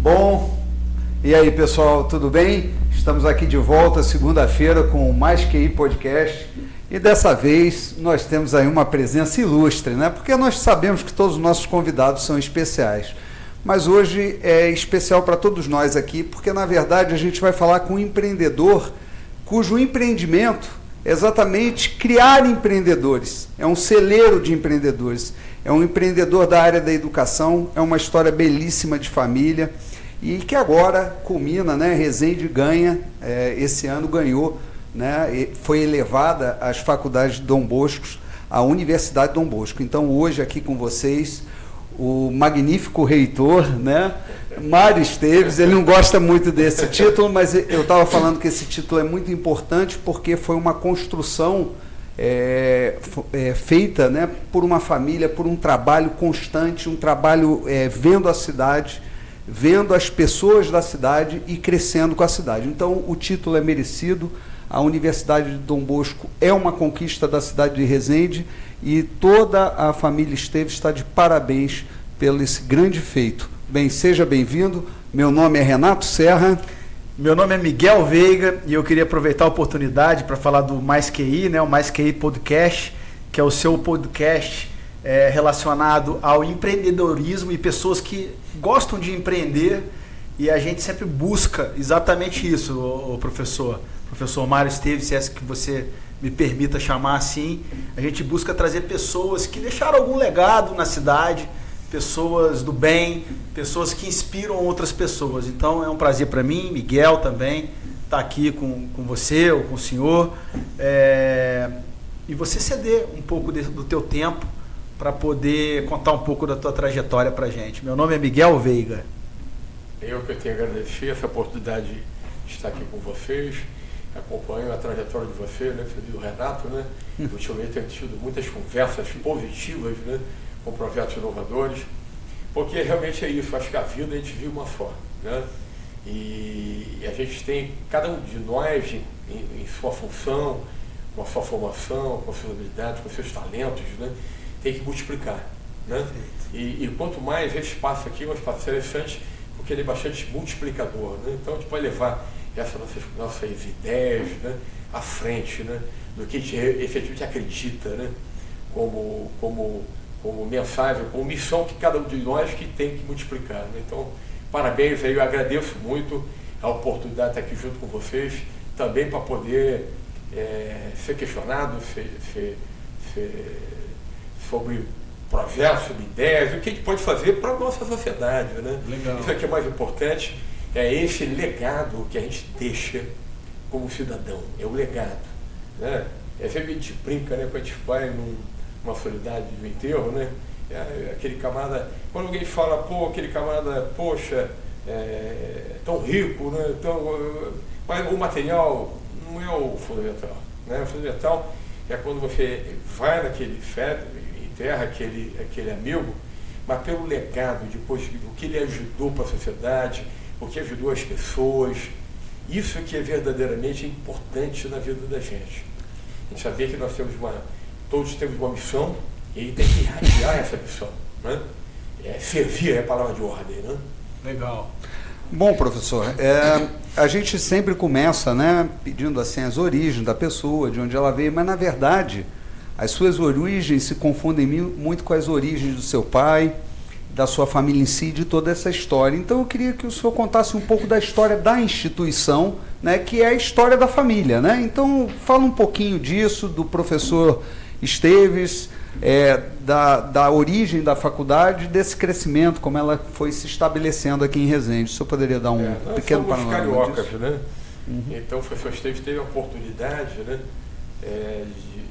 Bom, e aí pessoal, tudo bem? Estamos aqui de volta segunda-feira com o Mais QI Podcast e dessa vez nós temos aí uma presença ilustre, né? Porque nós sabemos que todos os nossos convidados são especiais, mas hoje é especial para todos nós aqui, porque na verdade a gente vai falar com um empreendedor cujo empreendimento é exatamente criar empreendedores, é um celeiro de empreendedores, é um empreendedor da área da educação, é uma história belíssima de família e que agora culmina, né? Resende ganha, esse ano ganhou, né? Foi elevada às faculdades de Dom Bosco, a Universidade de Dom Bosco. Então hoje aqui com vocês, o magnífico reitor, né? Mário Esteves. Ele não gosta muito desse título, mas eu estava falando que esse título é muito importante porque foi uma construção feita, né, por uma família, por um trabalho constante, um trabalho vendo a cidade, vendo as pessoas da cidade e crescendo com a cidade. Então o título é merecido, a Universidade de Dom Bosco é uma conquista da cidade de Resende e toda a família Esteves está de parabéns pelo esse grande feito. Bem, seja bem-vindo, meu nome é Renato Serra. Meu nome é Miguel Veiga e eu queria aproveitar a oportunidade para falar do Mais QI, né, o Mais QI Podcast, que é o seu podcast relacionado ao empreendedorismo e pessoas que gostam de empreender, e a gente sempre busca exatamente isso, o professor Mário Esteves, se é que você me permita chamar assim. A gente busca trazer pessoas que deixaram algum legado na cidade, pessoas do bem, pessoas que inspiram outras pessoas. Então é um prazer para mim, Miguel também, estar aqui com você ou com o senhor, e você ceder um pouco do teu tempo para poder contar um pouco da tua trajetória para a gente. Meu nome é Miguel Veiga. Eu que tenho a agradecer essa oportunidade de estar aqui com vocês. Acompanho a trajetória de você, né? Você viu o Renato, né? Ultimamente tenho tido muitas conversas positivas, né? Com projetos inovadores, porque realmente é isso. Acho que a vida a gente vive uma só, né? E a gente tem, cada um de nós, em sua função, com a sua formação, com as suas habilidades, com os seus talentos, né? Tem que multiplicar, né? E quanto mais esse espaço aqui é um espaço interessante, porque ele é bastante multiplicador, né? Então a gente pode levar essas nossas ideias, né, à frente, né, do que a gente efetivamente acredita, né, como mensagem, como missão que cada um de nós que tem que multiplicar, né? Então, parabéns aí, eu agradeço muito a oportunidade de estar aqui junto com vocês, também para poder ser questionado sobre projetos, sobre ideias, o que a gente pode fazer para a nossa sociedade, né? Legal. Isso aqui é mais importante, é esse legado que a gente deixa como cidadão, é o legado, né? Sempre a gente brinca, né, quando a gente vai numa solenidade de enterro, né? Aquele camarada, quando alguém fala, pô, aquele camarada, poxa, tão rico, né? Mas o material não é o fundamental, né? O fundamental é quando você vai naquele enterra aquele amigo, mas pelo legado, depois o que ele ajudou para a sociedade, o que ajudou as pessoas. Isso que é verdadeiramente importante na vida da gente. A gente saber que todos temos uma missão e tem que irradiar essa missão, né? Servir é a palavra de ordem, né? Legal. Bom, professor, a gente sempre começa, né, pedindo assim as origens da pessoa, de onde ela veio, mas na verdade as suas origens se confundem muito com as origens do seu pai, da sua família em si, de toda essa história. Então eu queria que o senhor contasse um pouco da história da instituição, né, que é a história da família, né? Então fala um pouquinho disso, do professor Esteves, da origem da faculdade, desse crescimento, como ela foi se estabelecendo aqui em Resende. O senhor poderia dar um pequeno panorama cariocas, disso? Né? Uhum. Então o professor Esteves teve a oportunidade, né, de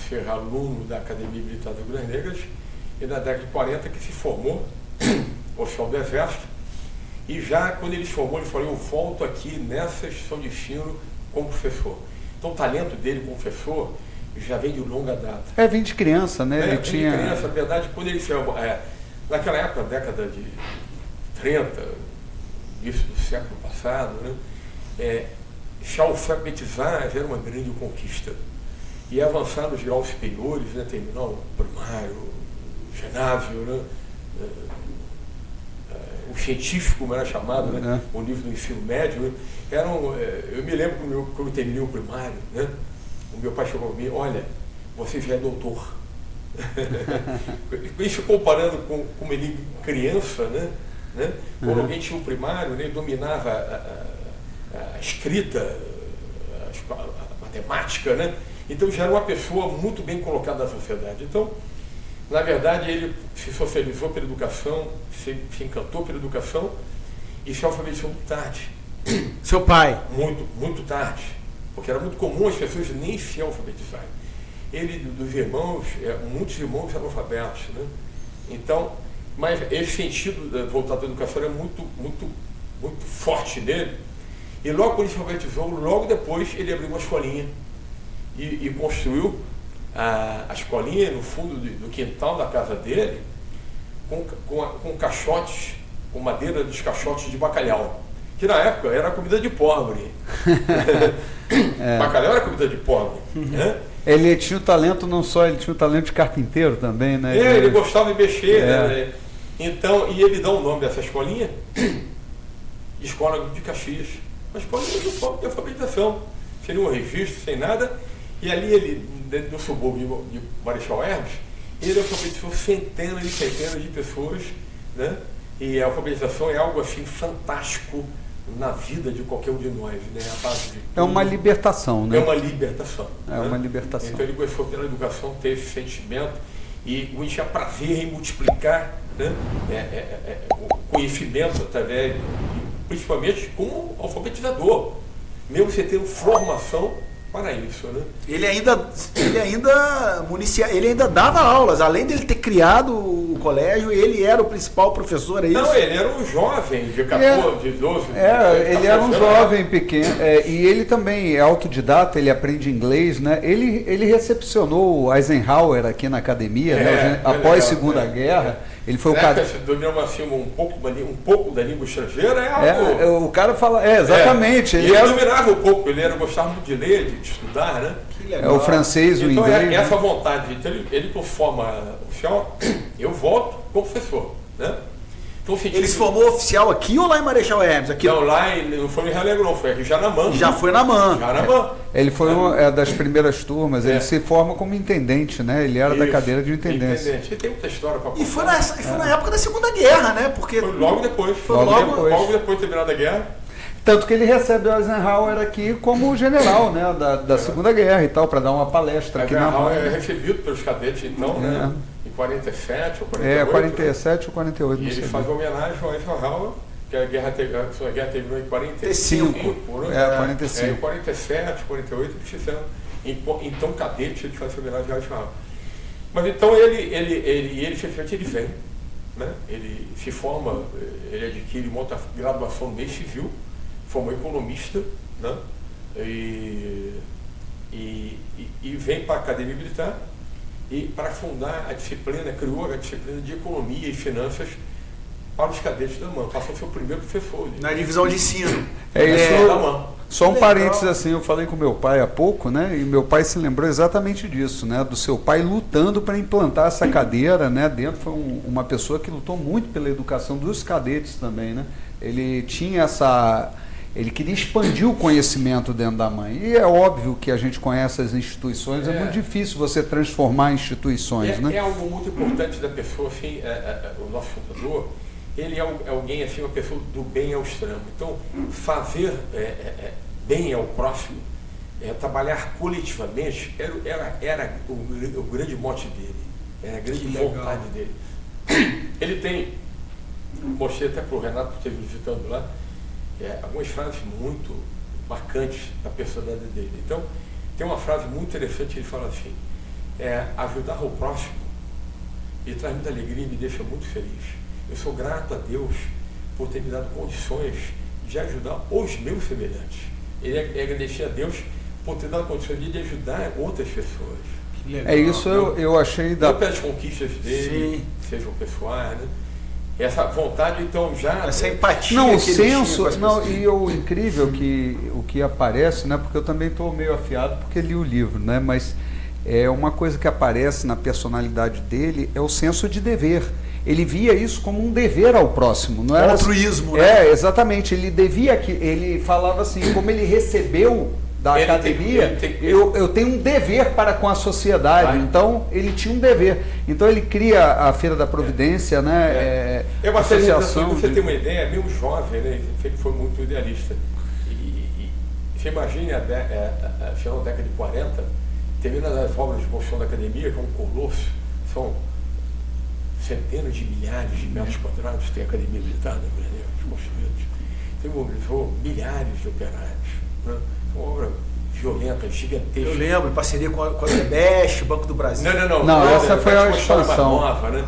ser aluno da Academia Militar do Agulhas Negras, e na década de 40 que se formou oficial do Exército, e já quando ele se formou, ele falou, eu volto aqui nessa instituição de ensino como professor. Então o talento dele como professor já vem de longa data. Vem de criança, né? Ele tinha... de criança, na verdade, quando ele se naquela época, década de 30, início do século passado, né, se alfabetizar já era uma grande conquista. E avançar nos graus superiores, né, terminar o primário, ginásio, né, o científico, como era chamado, né? O nível do ensino médio, né? Eu me lembro quando eu terminei o primário, né? O meu pai chegou a mim, olha, você já é doutor. Isso comparando com como ele criança, né? Quando alguém tinha o primário, ele dominava a escrita, a matemática, né? Então já era uma pessoa muito bem colocada na sociedade. Então, na verdade, ele se socializou pela educação, se encantou pela educação e se alfabetizou muito tarde. Seu pai? Muito, muito tarde. Porque era muito comum as pessoas nem se alfabetizarem. Ele, dos irmãos, muitos irmãos analfabetos, né? Então, mas esse sentido voltado à educação é muito, muito, muito forte nele. E logo quando ele se alfabetizou, logo depois ele abriu uma escolinha e construiu a escolinha no fundo do quintal da casa dele com caixotes, com madeira dos caixotes de bacalhau, que na época era comida de pobre. Bacalhau era comida de pobre, né? Ele tinha o talento, não só, ele tinha o talento de carpinteiro também, né? Ele gostava de mexer, né? Então, e ele dá o nome dessa escolinha, Escola de Caxias, uma escola de alfabetização, sem nenhum registro, sem nada, e ali ele, no subúrbio de Marechal Hermes, ele alfabetizou centenas e centenas de pessoas, né? E a alfabetização é algo assim fantástico na vida de qualquer um de nós, né? A base de é uma libertação, né? É uma libertação. É, né? Uma libertação. Então ele começou pela educação, teve esse sentimento e tinha prazer em multiplicar, né? O conhecimento através, principalmente como alfabetizador, mesmo você tendo formação para isso, né? Ele ainda dava aulas, além dele ter criado o colégio, ele era o principal professor, é isso? Não, ele era um jovem de 14, de 12. Ele era um jovem pequeno, e ele também é autodidata, ele aprende inglês, né? Ele recepcionou o Eisenhower aqui na academia, né? Após a Segunda Guerra. Ele foi o cara. Se dominava assim, um pouco da língua estrangeira, é algo. O cara fala. Exatamente. Ele dominava um pouco, ele gostava muito de ler, de estudar, né? Que legal. O francês, o então, inglês. Essa vontade, então, ele com forma oficial, eu volto como professor, né? Então, ele se formou oficial aqui ou lá em Marechal Hermes? Aqui não, lá não foi em Realengo, não, foi aqui já na MAN. Já foi na MAN. Ele foi uma das primeiras turmas, ele se forma como intendente, né? Ele era da cadeira de intendência. Ele tem muita história para contar. E foi na época da Segunda Guerra, né? Porque foi logo depois. Logo depois de terminar a guerra. Tanto que ele recebe o Eisenhower aqui como general, né, da Segunda Guerra e tal, para dar uma palestra aqui na MAN. É recebido pelos cadetes, então, né? Em 47 ou 48. 47 ou 48. E ele faz homenagem ao Eisenhower, que a sua guerra terminou em 45. 45. Em 47, 48, eles fizeram. Então, cadete, ele faz homenagem ao Eisenhower. Mas então ele simplesmente ele vem, né? Ele se forma, ele adquire monta graduação no meio civil, formou economista, né? E vem para a Academia Militar e para fundar a disciplina, criou a disciplina de Economia e Finanças para os cadetes da MAN. Passou a ser o primeiro professor. Na divisão de ensino. Da MAN. Só um parênteses assim, eu falei com meu pai há pouco, né? E meu pai se lembrou exatamente disso, né? Do seu pai lutando para implantar essa cadeira, né? Dentro foi uma pessoa que lutou muito pela educação dos cadetes também, né? Ele tinha ele queria expandir o conhecimento dentro da MAN. E é óbvio que a gente conhece as instituições, é muito difícil você transformar instituições, né? É algo muito importante da pessoa, assim, o nosso fundador, ele é alguém, assim, uma pessoa do bem ao extremo. Então, fazer bem ao próximo, trabalhar coletivamente, era o grande mote dele, era a grande vontade dele. Ele tem, mostrei até para o Renato, que esteve visitando lá, algumas frases muito marcantes da personalidade dele. Então, tem uma frase muito interessante, ele fala assim, ajudar o próximo me traz muita alegria e me deixa muito feliz. Eu sou grato a Deus por ter me dado condições de ajudar os meus semelhantes. Ele agradecia a Deus por ter dado condições de ajudar outras pessoas. Que legal. Isso eu achei não pelas conquistas dele, sejam pessoais, né? Essa vontade, então, já... Essa empatia. Não, o senso... E o incrível o que aparece, né? Porque eu também estou meio afiado porque li o livro, né? Mas uma coisa que aparece na personalidade dele é o senso de dever. ele via isso como um dever ao próximo, não era altruísmo, né? Exatamente, ele falava assim, como ele recebeu da academia, eu tenho um dever para com a sociedade, então ele tinha um dever. Então ele cria a Feira da Providência, né? É uma associação. Você tem uma ideia, meio jovem, né? Ele foi muito idealista. E você imagine final da década de 40, terminando as obras de construção da academia, que é um colosso, são centenas de milhares de metros quadrados, tem a academia militar, né? Construídos. Tem mobilizou milhares de operários, né? Uma obra violenta, gigantesca. Eu lembro, em parceria com a Debest, Banco do Brasil. Não, essa foi a expansão. Nova, né?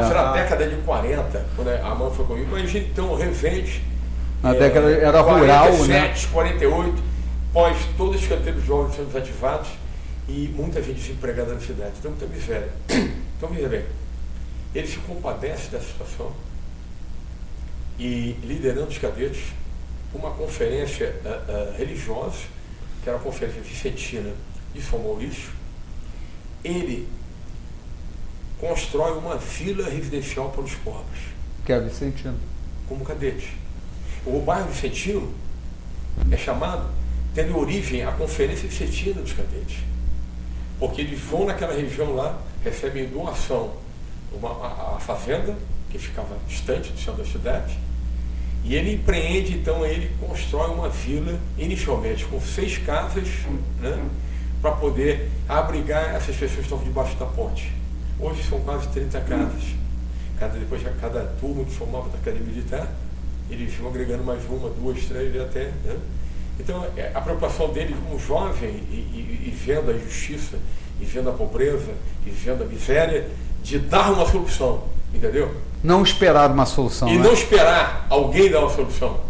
Foi na década de 40, quando a mão foi comigo. Mas então, Resende. Na década era rural, 47, né? 48, pós todos os canteiros jovens sendo desativados e muita gente desempregada na cidade. Então, muita miséria. Então, veja bem, ele se compadece dessa situação e, liderando os cadetes, uma conferência religiosa, que era a Conferência Vicentina de São Maurício, ele constrói uma vila residencial para os pobres. Que é a Vicentina. Como cadete. O bairro Vicentino é chamado, tendo origem a Conferência Vicentina dos Cadetes. Porque eles vão naquela região lá, recebem doação, a fazenda, que ficava distante do centro da cidade, e ele empreende, então ele constrói uma vila, inicialmente com 6 casas, né, para poder abrigar essas pessoas que estão debaixo da ponte. Hoje são quase 30 casas. Depois de cada turma que formava da Academia Militar, eles vão agregando mais 1, 2, 3 até. Né? Então, a preocupação dele como jovem e vendo a injustiça, e vendo a pobreza, e vendo a miséria, de dar uma solução, entendeu? Não esperar uma solução. E né? não esperar alguém dar uma solução.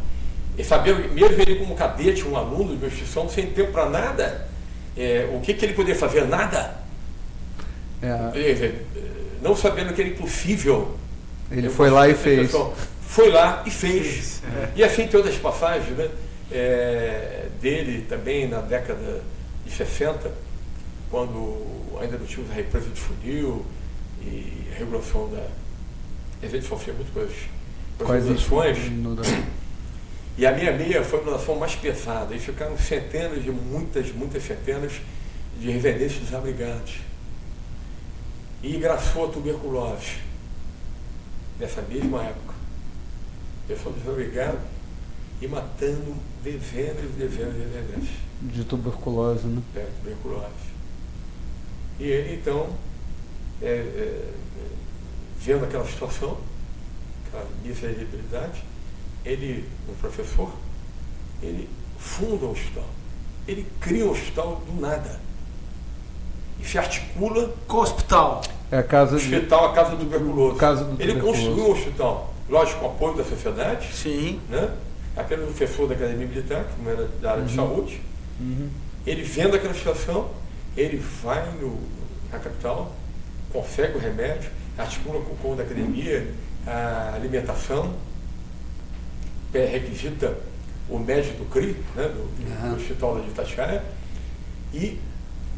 E saber, mesmo ele como cadete, um aluno de instituição, sem tempo para nada, o que ele poderia fazer? Nada. Não sabendo que era impossível. Ele foi lá e fez. Foi lá e fez. E assim tem outras passagens, né? Dele também na década de 60, quando ainda não tínhamos a represa de funil e a regulação da... A gente sofreu muitas coisas. Quais e a 66 foi a nação mais pesada. E ficaram centenas de muitas centenas de residentes desabrigados. E engraçou a tuberculose nessa mesma época. Pessoas desabrigadas e matando dezenas e dezenas de residentes. De tuberculose, né? Tuberculose. E ele, então, vendo aquela situação, aquela miserabilidade, ele, um professor, ele funda um hospital. Ele cria um hospital do nada. E se articula... Qual hospital? É a casa hospital, a Casa do Tuberculoso. Ele construiu um hospital, lógico, com apoio da sociedade. Sim. Né? Apenas um professor da Academia Militar, que não era da área de saúde. Ele vendo aquela situação, ele vai na capital, consegue o remédio, articula com o povo da academia, a alimentação, requisita o médico do CRI, né, do Hospital de Itatiaia, e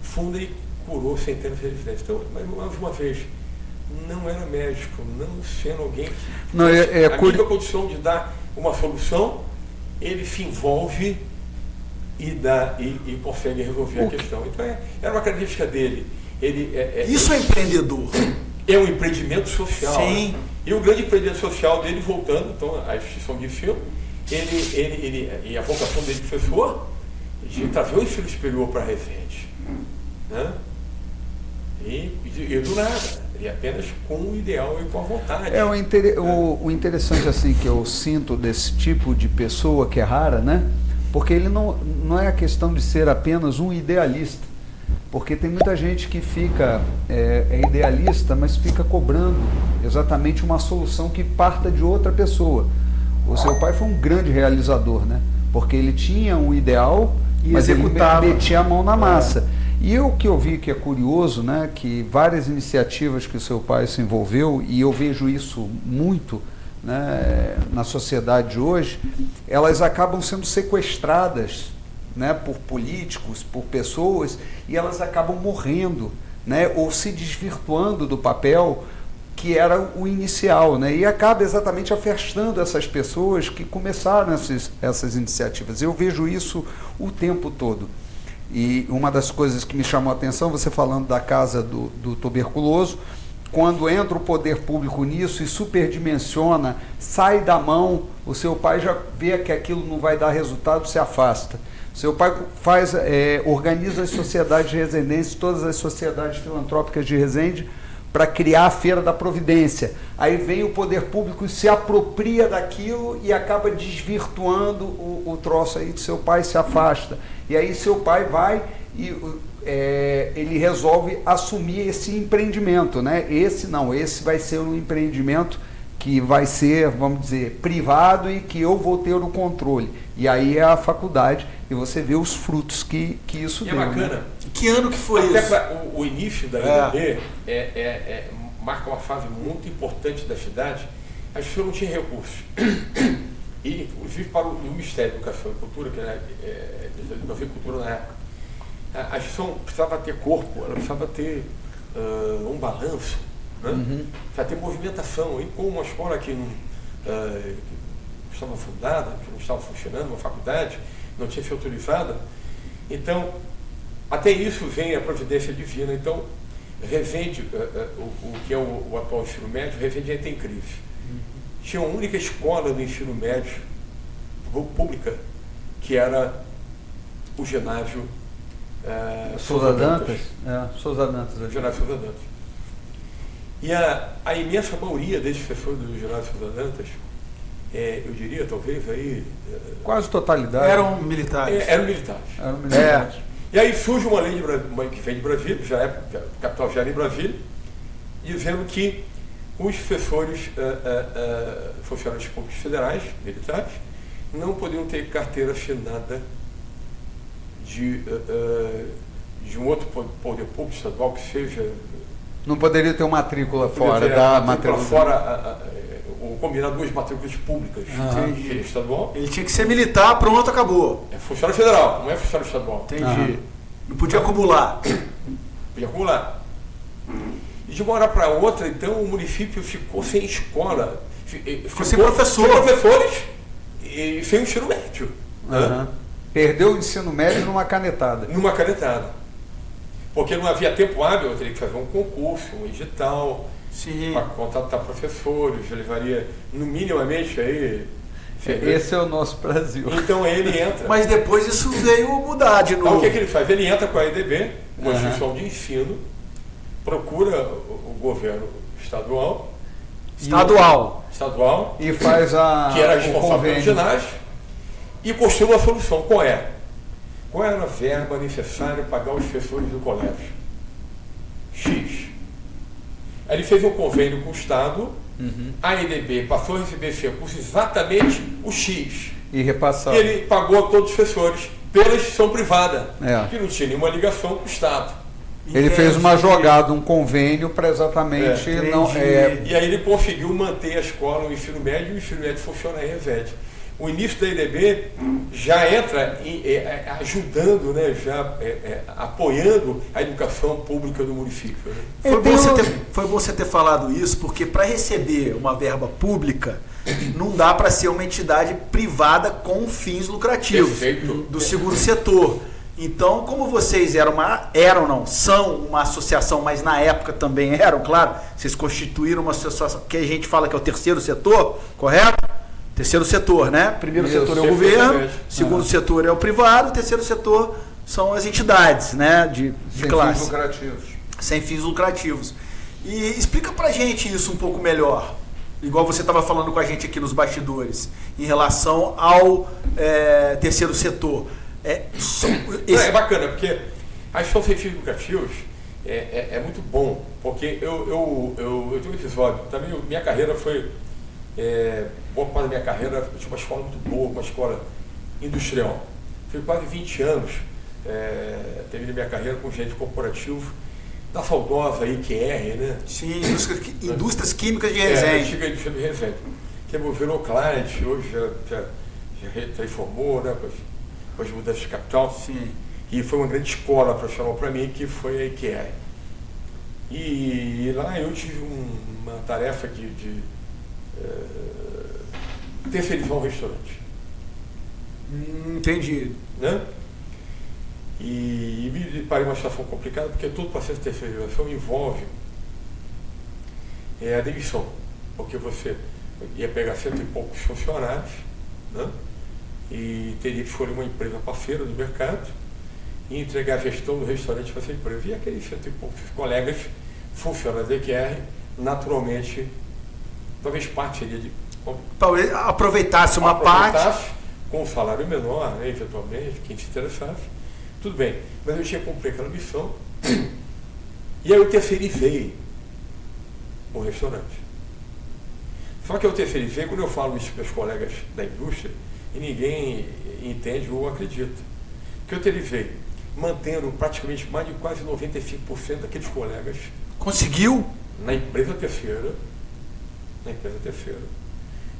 funda e curou centenas de residentes. Então, mais uma vez, não era médico, não sendo alguém que a única condição de dar uma solução, ele se envolve e consegue resolver a questão. Então, era uma característica dele. Isso é empreendedor. É um empreendimento social. Sim. Né? E o grande empreendimento social dele, voltando então à instituição de ensino, e a vocação dele de professor, de trazer o ensino superior para Resende. Né? E do nada, ele apenas com o ideal e com a vontade. O interessante assim que eu sinto desse tipo de pessoa que é rara, né? Porque ele não é a questão de ser apenas um idealista. Porque tem muita gente que fica, idealista, mas fica cobrando exatamente uma solução que parta de outra pessoa. O seu pai foi um grande realizador, né? Porque ele tinha um ideal, mas executava. Ele metia a mão na massa. E o que eu vi que é curioso, né? Que várias iniciativas que o seu pai se envolveu, e eu vejo isso muito, né, na sociedade de hoje, elas acabam sendo sequestradas, né, por políticos, por pessoas, e elas acabam morrendo, né, ou se desvirtuando do papel que era o inicial, né? E acaba exatamente afastando essas pessoas que começaram essas iniciativas. Eu vejo isso o tempo todo. E uma das coisas que me chamou a atenção, você falando da casa do tuberculoso, quando entra o poder público nisso e superdimensiona, sai da mão, o seu pai já vê que aquilo não vai dar resultado, se afasta. Seu pai organiza as sociedades de residência, todas as sociedades filantrópicas de Resende, para criar a Feira da Providência. Aí vem o poder público e se apropria daquilo e acaba desvirtuando o troço aí de seu pai, se afasta. E aí seu pai vai e ele resolve assumir esse empreendimento, né? Esse vai ser um empreendimento que vai ser, vamos dizer, privado e que eu vou ter o controle. E aí é a faculdade e você vê os frutos que isso deu. E é bacana. Né? Que ano que foi até isso? O início da IDB marca uma fase muito importante da cidade. As pessoas não tinham recursos. E, inclusive, para o Ministério da Educação e Cultura, que era Educação e Cultura na época, a gestão precisava ter corpo, ela precisava ter um balanço, né? Precisava ter movimentação. E como uma escola que não estava fundada, que não estava funcionando, uma faculdade, não tinha sido autorizada, então, até isso vem a providência divina. Então, Resende, o que é o atual ensino médio, Resende ainda tem crise. Tinha uma única escola no ensino médio pública, que era o ginásio Souza Dantas. Souza Dantas. O ginásio Souza Dantas. E a imensa maioria desses professores do ginásio Souza Dantas, eu diria, talvez, aí... quase totalidade. Eram militares. Eram militares. E aí surge uma lei que vem de Brasília, já é capital já era em Brasília, dizendo que os professores funcionários públicos federais, militares, não podiam ter carteira assinada de um outro poder público estadual que seja... Não poderia ter uma matrícula fora da matrícula. Fora, ou combinar duas matrículas públicas estadual. Ele tinha que ser militar, pronto, acabou. É funcionário federal, não é funcionário estadual. Entendi. Não podia acumular. Podia acumular. E de uma hora para outra, então, o município ficou sem escola. Ficou sem professor. Sem professores e sem ensino médio. Perdeu o ensino médio numa canetada. Numa canetada. Porque não havia tempo hábil, eu teria que fazer um concurso, um edital, para contratar professores, levaria no minimamente aí... Esse é o nosso Brasil. Então ele entra. Mas depois isso veio mudar de novo. Então o que ele faz? Ele entra com a EDB, uma instituição de ensino, procura o governo estadual. E faz que era responsável pelo ginásio, e construiu uma solução. Qual é? Qual era a verba necessária para pagar os professores do colégio? X. Aí ele fez um convênio com o Estado, a EDB passou a receber esse recurso exatamente o X. E repassar. E ele pagou a todos os professores pela instituição privada, que não tinha nenhuma ligação com o Estado. Ele fez uma jogada, um convênio para exatamente... E aí ele conseguiu manter a escola, o ensino médio funciona em Resende. O início da EDB já entra ajudando, né, apoiando a educação pública do município. Né? Foi bom você ter falado isso, porque para receber uma verba pública, não dá para ser uma entidade privada com fins lucrativos. Perfeito. Do segundo setor. Então, como vocês são uma associação, mas na época também eram, claro, vocês constituíram uma associação que a gente fala que é o terceiro setor, correto? Terceiro setor, né? Primeiro setor é o governo, segundo setor é o privado, terceiro setor são as entidades, né? De classe. Sem fins lucrativos. Sem fins lucrativos. E explica pra gente isso um pouco melhor, igual você estava falando com a gente aqui nos bastidores, em relação ao terceiro setor. É bacana, porque a gestão sem fins lucrativos é muito bom, porque eu tenho um episódio, também minha carreira foi... boa parte da minha carreira, eu tinha uma escola muito boa, uma escola industrial. Fui quase 20 anos, terminei minha carreira com gerente corporativo da saudosa IQR, né? Sim, indústrias químicas de Resende. Antiga indústria de Resende, que virou cliente, hoje já reformou, né, com as mudanças de capital. Sim. E foi uma grande escola profissional para mim, que foi a IQR. E lá eu tive uma tarefa de terceirizar um restaurante. Entendi. Né? E me deparei uma situação complicada, porque todo processo de terceirização envolve a demissão, porque você ia pegar 100 e poucos funcionários, né? E teria que escolher uma empresa parceira do mercado e entregar a gestão do restaurante para essa empresa. E aqueles 100 e poucos colegas funcionários da EQR, naturalmente, talvez parte seria de... Talvez aproveitasse uma parte... com um salário menor, né, eventualmente, quem se interessasse. Tudo bem, mas eu tinha que cumprir aquela missão. E aí eu terceirizei o restaurante. Só que eu terceirizei, quando eu falo isso para os colegas da indústria, e ninguém entende ou acredita, que eu terceirizei, mantendo praticamente mais de quase 95% daqueles colegas. Conseguiu? Na empresa terceira,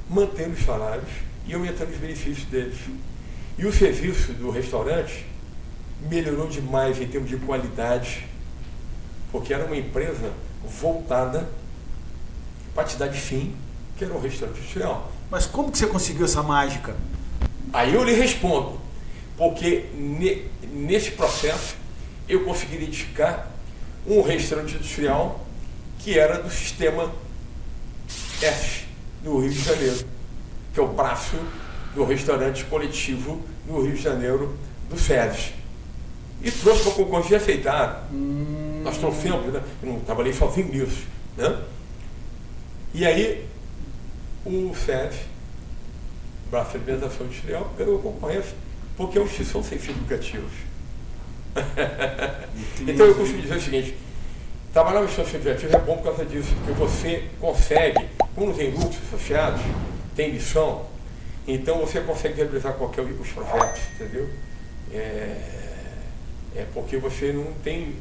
mantendo os salários e aumentando os benefícios deles. E o serviço do restaurante melhorou demais em termos de qualidade, porque era uma empresa voltada para a atividade fim, que era um restaurante industrial. Mas como que você conseguiu essa mágica? Aí eu lhe respondo, porque nesse processo eu consegui identificar um restaurante industrial que era do sistema F, do Rio de Janeiro, que é o braço do restaurante coletivo no Rio de Janeiro, do SEDES. E trouxe para a concorrência e aceitaram. Nós trouxemos, né? Eu não trabalhei sozinho nisso. Né? E aí, o SEDES, braço de alimentação industrial, ganhou a concorrência, porque é uma instituição sem fins lucrativos. Então eu costumo dizer o seguinte: trabalhar uma instituição sem fins lucrativos é bom por causa disso, porque você consegue, quando tem lucros associados, tem missão, então você consegue realizar qualquer os projetos, entendeu? Porque você não tem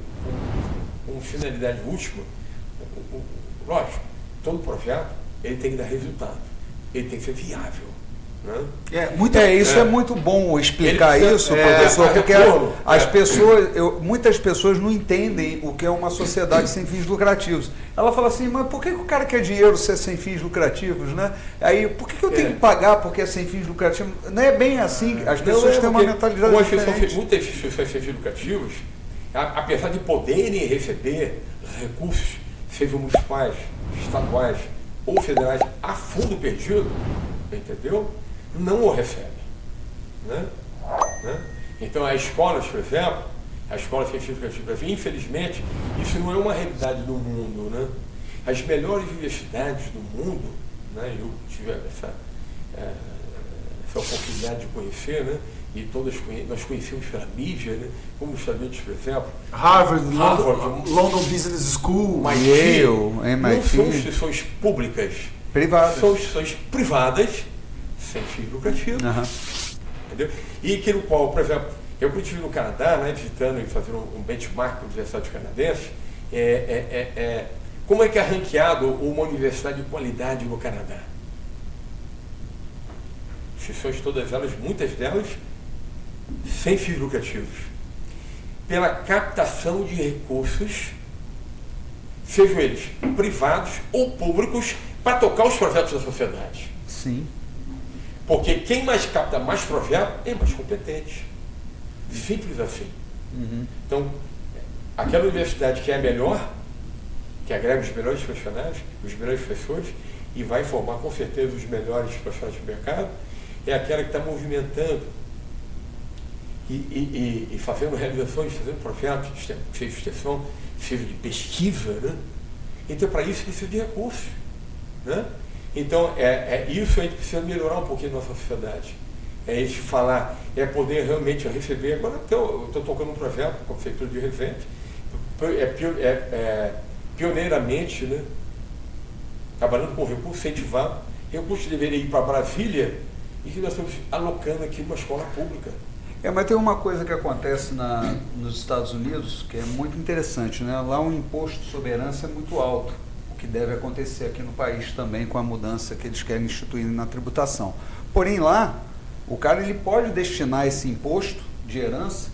uma finalidade última. Lógico, todo projeto ele tem que dar resultado, ele tem que ser viável. Né? Isso é muito bom explicar isso, professor, porque muitas pessoas não entendem o que é uma sociedade sem fins lucrativos. Ela fala assim, mas por que o cara quer dinheiro se é sem fins lucrativos, né? Aí, por que eu tenho que pagar porque é sem fins lucrativos? Não é bem assim, as pessoas têm uma mentalidade diferente. Muitas instituições sem fins lucrativos, apesar de poderem receber recursos, sejam municipais, estaduais ou federais, a fundo perdido, entendeu? Não o recebem. Né? Então, as escolas, por exemplo, a escola científica do Brasil, infelizmente, isso não é uma realidade do mundo. Né? As melhores universidades do mundo, né? Eu tive essa oportunidade de conhecer, né? E todas nós conhecemos pela mídia, né? Como os estudantes, por exemplo, Harvard, London Business School, Yale, não são instituições públicas, privadas. São instituições privadas, sem fins lucrativos, entendeu? E que no qual, por exemplo, eu quando estive no Canadá, né, visitando e fazendo um benchmark com a Universidade Canadense, como é que é ranqueado uma universidade de qualidade no Canadá? Instituições todas elas, muitas delas, sem fins lucrativos, pela captação de recursos, sejam eles privados ou públicos, para tocar os projetos da sociedade. Sim. Porque quem mais capta mais projetos é mais competente. Simples assim. Então, aquela universidade que é a melhor, que agrega os melhores profissionais, os melhores professores, e vai formar com certeza os melhores profissionais do mercado, é aquela que está movimentando e fazendo realizações, fazendo projetos, seja de extensão, seja de pesquisa. Né? Então, para isso, precisa de recursos. Né? Então, isso a gente precisa melhorar um pouquinho na nossa sociedade. É isso falar, é poder realmente receber. Agora, eu estou tocando um projeto com a Prefeitura de Resende, pioneiramente, né? Trabalhando com recurso incentivado, recurso que deveria ir para Brasília e que nós estamos alocando aqui numa escola pública. Mas tem uma coisa que acontece nos Estados Unidos que é muito interessante, né? Lá o imposto sobre herança é muito alto, o que deve acontecer aqui no país também com a mudança que eles querem instituir na tributação. Porém lá, o cara ele pode destinar esse imposto de herança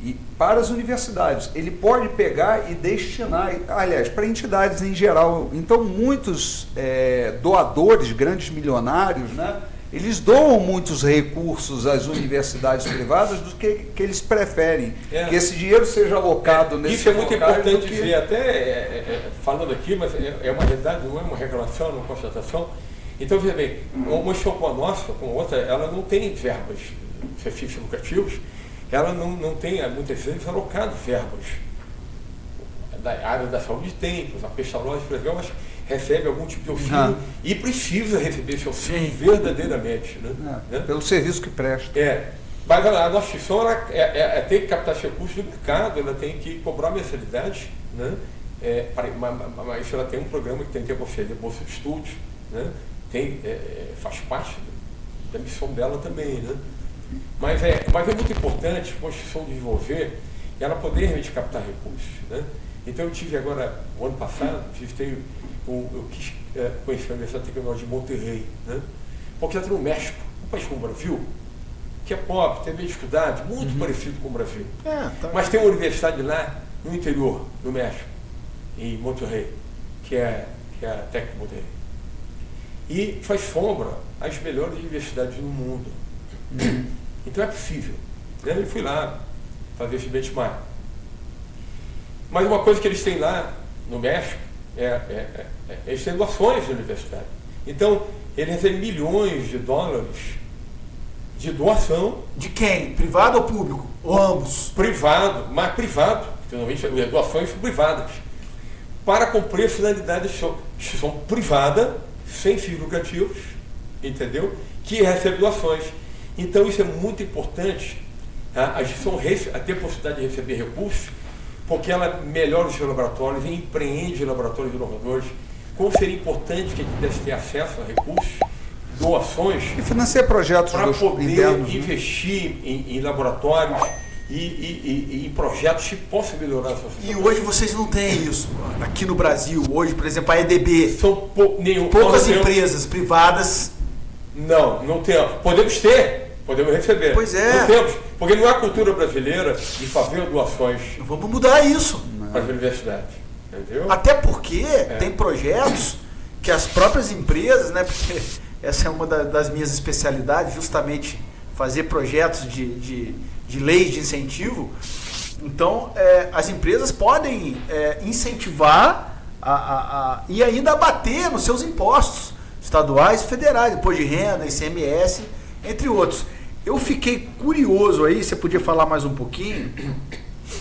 e para as universidades. Ele pode pegar e destinar, aliás, para entidades em geral. Então, muitos doadores, grandes milionários, né, eles doam muitos recursos às universidades privadas do que eles preferem que esse dinheiro seja alocado nesse Isso é muito importante dizer, até falando aqui, mas é uma realidade, não é uma reclamação, é uma constatação. Então, veja bem, uma instituição como a nossa, como outra, ela não tem verbas sem fins lucrativos, ela não tem, muitas vezes, alocado verbas. Da área da saúde tem, a Pestalozzi, por exemplo, mas recebe algum tipo de auxílio e precisa receber esse auxílio verdadeiramente. Né? Pelo serviço que presta. Mas a nossa instituição ela tem que captar esse recurso do mercado, ela tem que cobrar mensalidade, né? Mas ela tem um programa que tem que conceder bolsa de estudos, né? Faz parte da missão dela também. Né? Mas é muito importante a instituição desenvolver e ela poder realmente captar recursos. Né? Então eu tive agora, o ano passado, eu quis conhecer a Universidade Tecnológica de Monterrey, né? Porque já está no México, um país como o Brasil, que é pobre, tem dificuldade, muito parecido com o Brasil. Mas tem uma universidade lá no interior do México, em Monterrey, que é a Tec Monterrey. E faz sombra às melhores universidades do mundo. Então é possível. Eu fui lá fazer esse benchmark. Mas uma coisa que eles têm lá no México, eles têm doações da universidade. Então, eles recebem milhões de dólares de doação. De quem? Privado ou público? Ou ambos? Privado, mas privado. Finalmente, doações privadas. Para cumprir a finalidade de instituição privada, sem fins lucrativos, entendeu? Que recebe doações. Então, isso é muito importante, a instituição ter a possibilidade de receber recursos, porque ela melhora os seus laboratórios, empreende laboratórios inovadores. Como seria importante que a gente pudesse ter acesso a recursos, doações, e financiar projetos para poder internos, investir em laboratórios e em projetos que possam melhorar a sociedade. E hoje vocês não têm isso. Aqui no Brasil, hoje, por exemplo, a EDB, são poucas empresas privadas. Não temos. Podemos receber. Pois é. Não temos, porque não há cultura brasileira de fazer doações. Vamos mudar isso. Para as universidades. Entendeu? Até porque tem projetos que as próprias empresas, né? Porque essa é uma das minhas especialidades, justamente fazer projetos de leis de incentivo. Então, as empresas podem incentivar e ainda abater nos seus impostos estaduais e federais, imposto de renda, ICMS, entre outros. Eu fiquei curioso aí, você podia falar mais um pouquinho?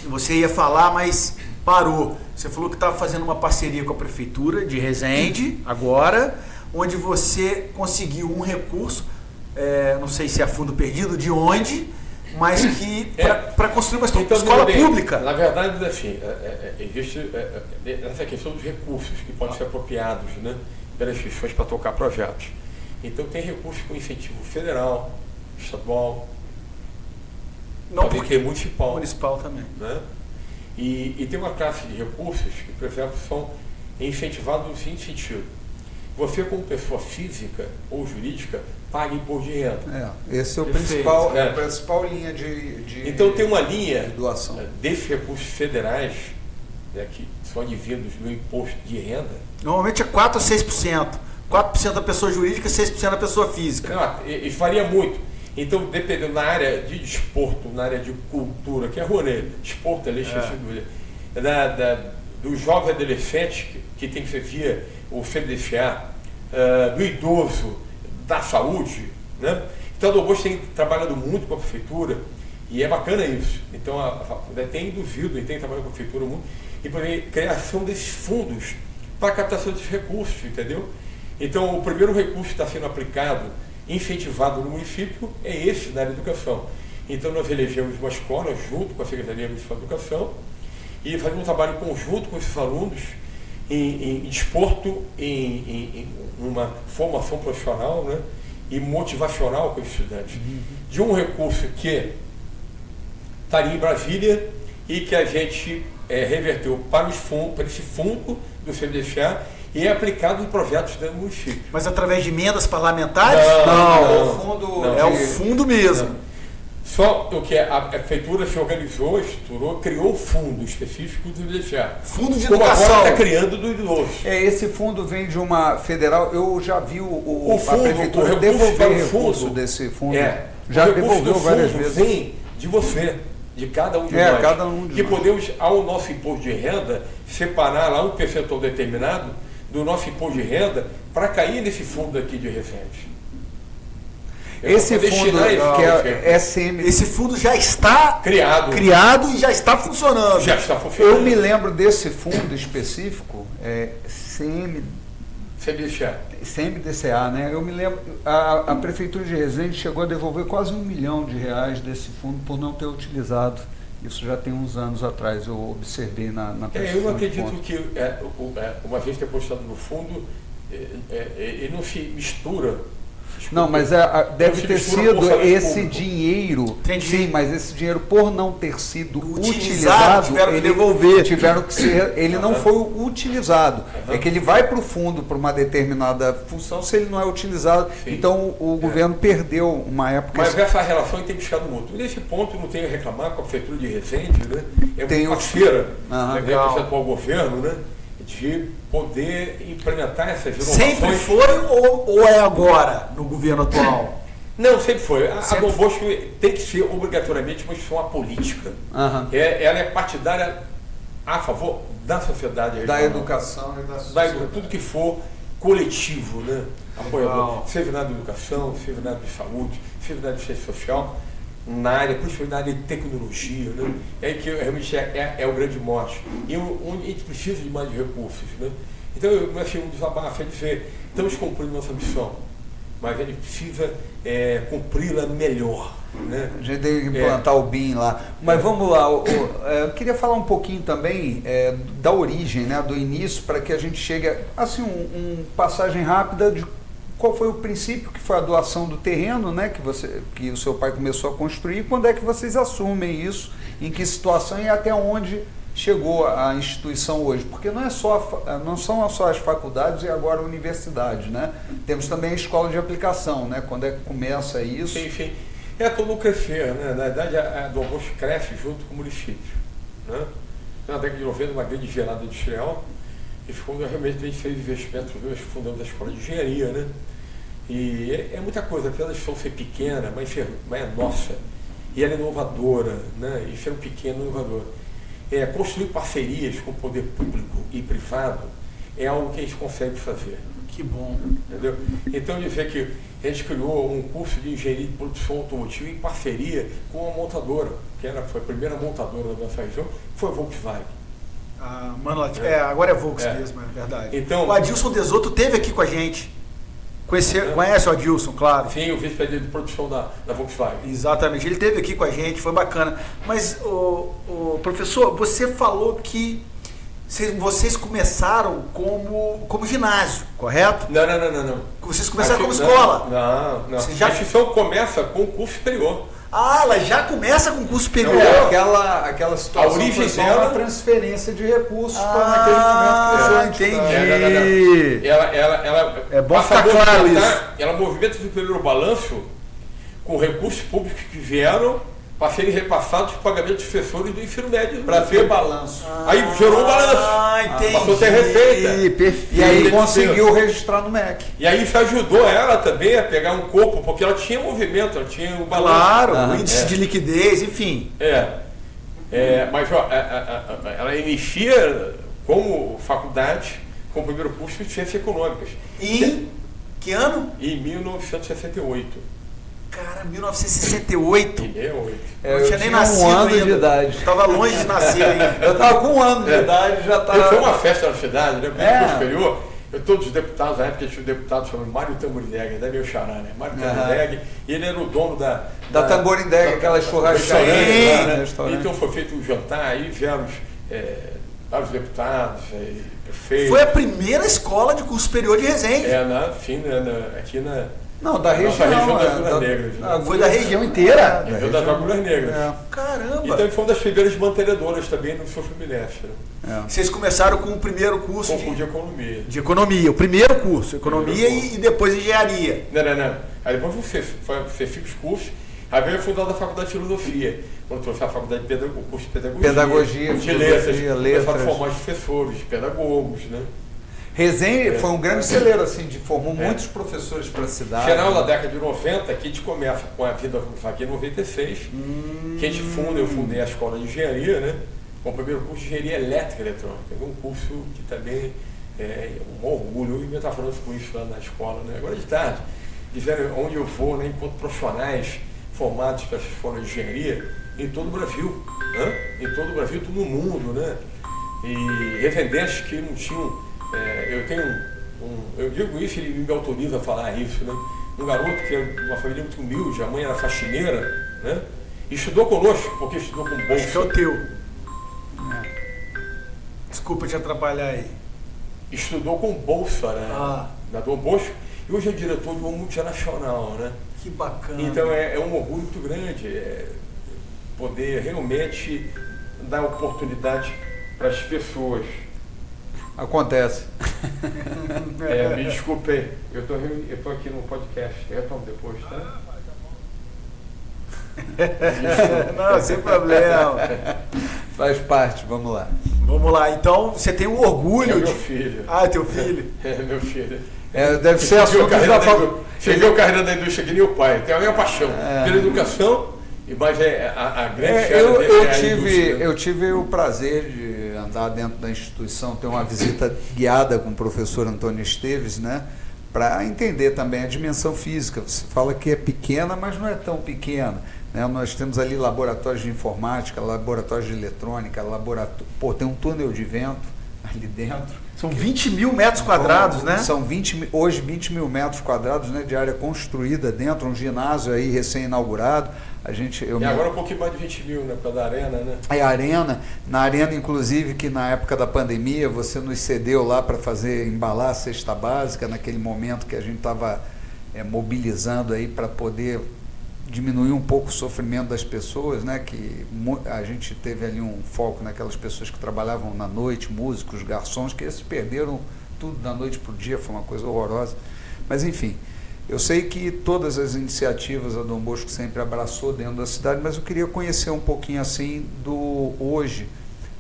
Você ia falar, mas parou. Você falou que estava fazendo uma parceria com a Prefeitura de Resende, agora, onde você conseguiu um recurso, não sei se é fundo perdido, de onde, mas que para construir uma escola pública. Na verdade, assim, existe essa questão dos recursos que podem ser apropriados, né, pelas instituições para tocar projetos. Então tem recursos com incentivo federal, estadual, pode ter municipal. Municipal também. Né? E tem uma classe de recursos que, por exemplo, são incentivados no seguinte sentido. Você, como pessoa física ou jurídica, paga imposto de renda. Esse é a principal linha de Então tem uma linha de doação desses recursos federais, né, que são advindos no imposto de renda. Normalmente é 4% a 6%. 4% da pessoa jurídica, 6% da pessoa física. E varia muito. Então, dependendo na área de desporto, na área de cultura, que é Rouanet, desporto, do jovem adolescente, que tem que ser via o CDFA, do idoso, da saúde, né? Então, a Dobos tem trabalhado muito com a prefeitura e é bacana isso. Então, a faculdade tem induzido e tem trabalhado com a prefeitura muito e por aí, criação desses fundos para a captação desses recursos, entendeu? Então, o primeiro recurso que está sendo aplicado, incentivado no município, é esse da educação. Então, nós elegemos uma escola junto com a Secretaria Municipal de Educação e fazemos um trabalho conjunto com esses alunos em desporto, em uma formação profissional, né, e motivacional com os estudantes. De um recurso que estaria em Brasília e que a gente reverteu para esse fundo do CDFA e é aplicado em projetos dentro do município. Mas através de emendas parlamentares? Não. É o fundo mesmo. Não. Só o que a prefeitura se organizou, estruturou, criou um fundo específico do deixar. Fundo de Como educação. agora está criando do idoso. Esse fundo vem de uma federal. Eu já vi a fundo, prefeitura o devolver recurso recurso desse fundo. Já o recurso devolveu do várias fundo vezes. vem de você, de cada um de nós. Cada um de que nós. podemos, ao nosso imposto de renda, separar lá um percentual determinado do nosso imposto de renda para cair nesse fundo aqui de Resende. Esse fundo que é SM. Esse fundo já está criado e já está funcionando. Já está funcionando. Eu me lembro desse fundo específico, CMDCA, né? Eu me lembro, a Prefeitura de Resende chegou a devolver quase R$1 milhão desse fundo por não ter utilizado. Isso já tem uns anos atrás, eu observei na eu não acredito que, uma vez depositado no fundo, ele não se mistura. Desculpa, não, mas deve ter sido esse público. Dinheiro. Entendi. Sim, mas esse dinheiro, por não ter sido utilizado, tiveram que devolver. Tiveram que ser. Ele não foi utilizado. É que ele vai para o fundo para uma determinada função se ele não é utilizado. Sim. Então o governo perdeu uma época. Mas essa relação tem buscado muito. Nesse ponto, não tenho a reclamar com a Prefeitura de Resende, né? É Tem uma parceira, legal. com o governo, né? De poder implementar essas inovações. Sempre foi ou é agora, no governo atual? Não, sempre foi. A Sempre Dom Bosco tem que ser obrigatoriamente uma instituição apolítica. Ela é partidária a favor da sociedade. Da educação e da sociedade. Tudo que for coletivo, né? Apoiador. Seja na área de educação, seja na área de saúde, seja na área de ciência social, na área, principalmente na área de tecnologia, né? É que realmente é o grande mote. E onde a gente precisa de mais recursos, né? Então, um desabafo é dizer, estamos cumprindo nossa missão, mas a gente precisa cumpri-la melhor, né? A gente tem que implantar o BIM lá. Mas vamos lá, eu queria falar um pouquinho também da origem, né? Do início, para que a gente chegue, assim, passagem rápida de qual foi o princípio, que foi a doação do terreno, né, que o seu pai começou a construir, quando é que vocês assumem isso, em que situação e até onde chegou a instituição hoje? Porque não são só as faculdades e agora a universidade, né? Temos também a escola de aplicação, né? Quando é que começa isso? Sim. É todo crescer, né? Na verdade, a Dom Bosco cresce junto com o município, né? Na década de 90, uma grande gerada industrial, e quando realmente a gente fez investimentos, fundamos a escola de engenharia, né? E é muita coisa, apesar da escola ser pequena, mas é nossa, e ela é inovadora, né? E ser um pequeno inovador. Construir parcerias com o poder público e privado é algo que a gente consegue fazer. Que bom. Entendeu? Então, dizer que a gente criou um curso de engenharia de produção automotiva em parceria com uma montadora, que foi a primeira montadora da nossa região, foi a Volkswagen. Agora é Volks mesmo, é verdade. Então, o Adilson Desoto esteve aqui com a gente. Conhece o Adilson, claro. Sim, o vice-presidente de produção da Volkswagen. Exatamente, ele esteve aqui com a gente, foi bacana. Mas, professor, você falou que vocês começaram como ginásio, correto? Não. Vocês começaram como escola? Não. A instituição começa com o curso superior. Ela já começa com curso superior. Aquela situação, a origem foi só dela, uma transferência de recursos para naquele momento que entendi. Ela é bom ficar claro isso. Ela movimenta o primeiro balanço com recursos públicos que vieram para serem repassados para pagamento de professores do ensino médio. Para ter balanço. Aí gerou um balanço. Entendi. Passou a ter receita. Perfeito. E aí conseguiu registrar no MEC. E aí isso ajudou ela também a pegar um corpo, porque ela tinha movimento, ela tinha um balanço. Claro, o índice de liquidez, enfim. Mas ela inicia como faculdade, com o primeiro curso de Ciências Econômicas. Em que ano? Em 1968. Cara, 1968. Eu não tinha nem nascido um ano ainda. de idade. Estava longe de nascer ainda. Eu estava com 1 ano de idade, já estava... Foi uma festa na cidade, né? Porque superior, todos os deputados, na época tinha um deputado chamado Mário Tamborindeg, né? Meu xará, né? Mário Tamborindeg, e ele era o dono da Tamborindeg, aquela churrascaria, né? Então foi feito um jantar, aí vieram vários deputados, prefeitos. Foi a primeira escola de curso superior de Resende. Aqui na... Não, da região. Das Agulhas Negras. Foi da região inteira? Região das Agulhas Negras. Caramba! Então foi uma das primeiras mantenedoras também no São Fluminense. Vocês começaram com o primeiro curso de economia. De economia, o primeiro curso, economia e depois engenharia. Não. Aí depois você fica os cursos Aí veio fundada a Faculdade de Filosofia, quando trouxe a Faculdade de o curso de Pedagogia, de letras, letras. para formar professores, pedagogos, né? Resende foi um grande celeiro, assim, formou muitos professores para a cidade. Final da década de 90, que a gente começa com a vida aqui em 96, que a gente eu fundei a Escola de Engenharia, né? Com o primeiro curso de Engenharia Elétrica e Eletrônica. É um curso que também é um orgulho. Eu ia estar falando com isso lá na escola, né? Agora de tarde, dizendo onde eu vou, né? Enquanto profissionais formados para essa escola de engenharia, em todo o Brasil, né? Em todo o Brasil, todo o mundo, né? E revendentes que não tinham... eu tenho eu digo isso, ele me autoriza a falar isso, né? Um garoto que é de uma família muito humilde, a mãe era faxineira, né? Estudou conosco, porque estudou com bolsa. Acho que é o teu. Desculpa te atrapalhar aí. Estudou com bolsa, né? Da Dom Bosco, e hoje é diretor de uma multinacional, né? Que bacana. Então é um orgulho muito grande poder realmente dar oportunidade para as pessoas. Acontece. Me desculpe, eu tô aqui no podcast, retorno depois, tá? Não, sem problema. Faz parte, vamos lá. Vamos lá, então você tem um orgulho. É meu filho. Ah, é teu filho? É meu filho. Deve ser a sua carreira. Seguiu a carreira da indústria que nem o pai, tem a minha paixão pela educação, mas a grande dele eu tive o prazer de andar dentro da instituição, ter uma visita guiada com o professor Antônio Esteves, né? Para entender também a dimensão física. Você fala que é pequena, mas não é tão pequena, né? Nós temos ali laboratórios de informática, laboratórios de eletrônica, tem um túnel de vento ali dentro. São 20 mil metros quadrados, né? São hoje 20 mil metros quadrados, né, de área construída dentro, um ginásio aí recém-inaugurado. Agora um pouquinho mais de 20 mil, né, por causa da arena, né? É a arena, na arena inclusive que na época da pandemia você nos cedeu lá para embalar a cesta básica, naquele momento que a gente estava mobilizando aí para poder diminuir um pouco o sofrimento das pessoas, né? Que a gente teve ali um foco naquelas pessoas que trabalhavam na noite, músicos, garçons, que esses perderam tudo da noite para o dia, foi uma coisa horrorosa. Mas enfim, eu sei que todas as iniciativas a Dom Bosco sempre abraçou dentro da cidade, mas eu queria conhecer um pouquinho assim do hoje,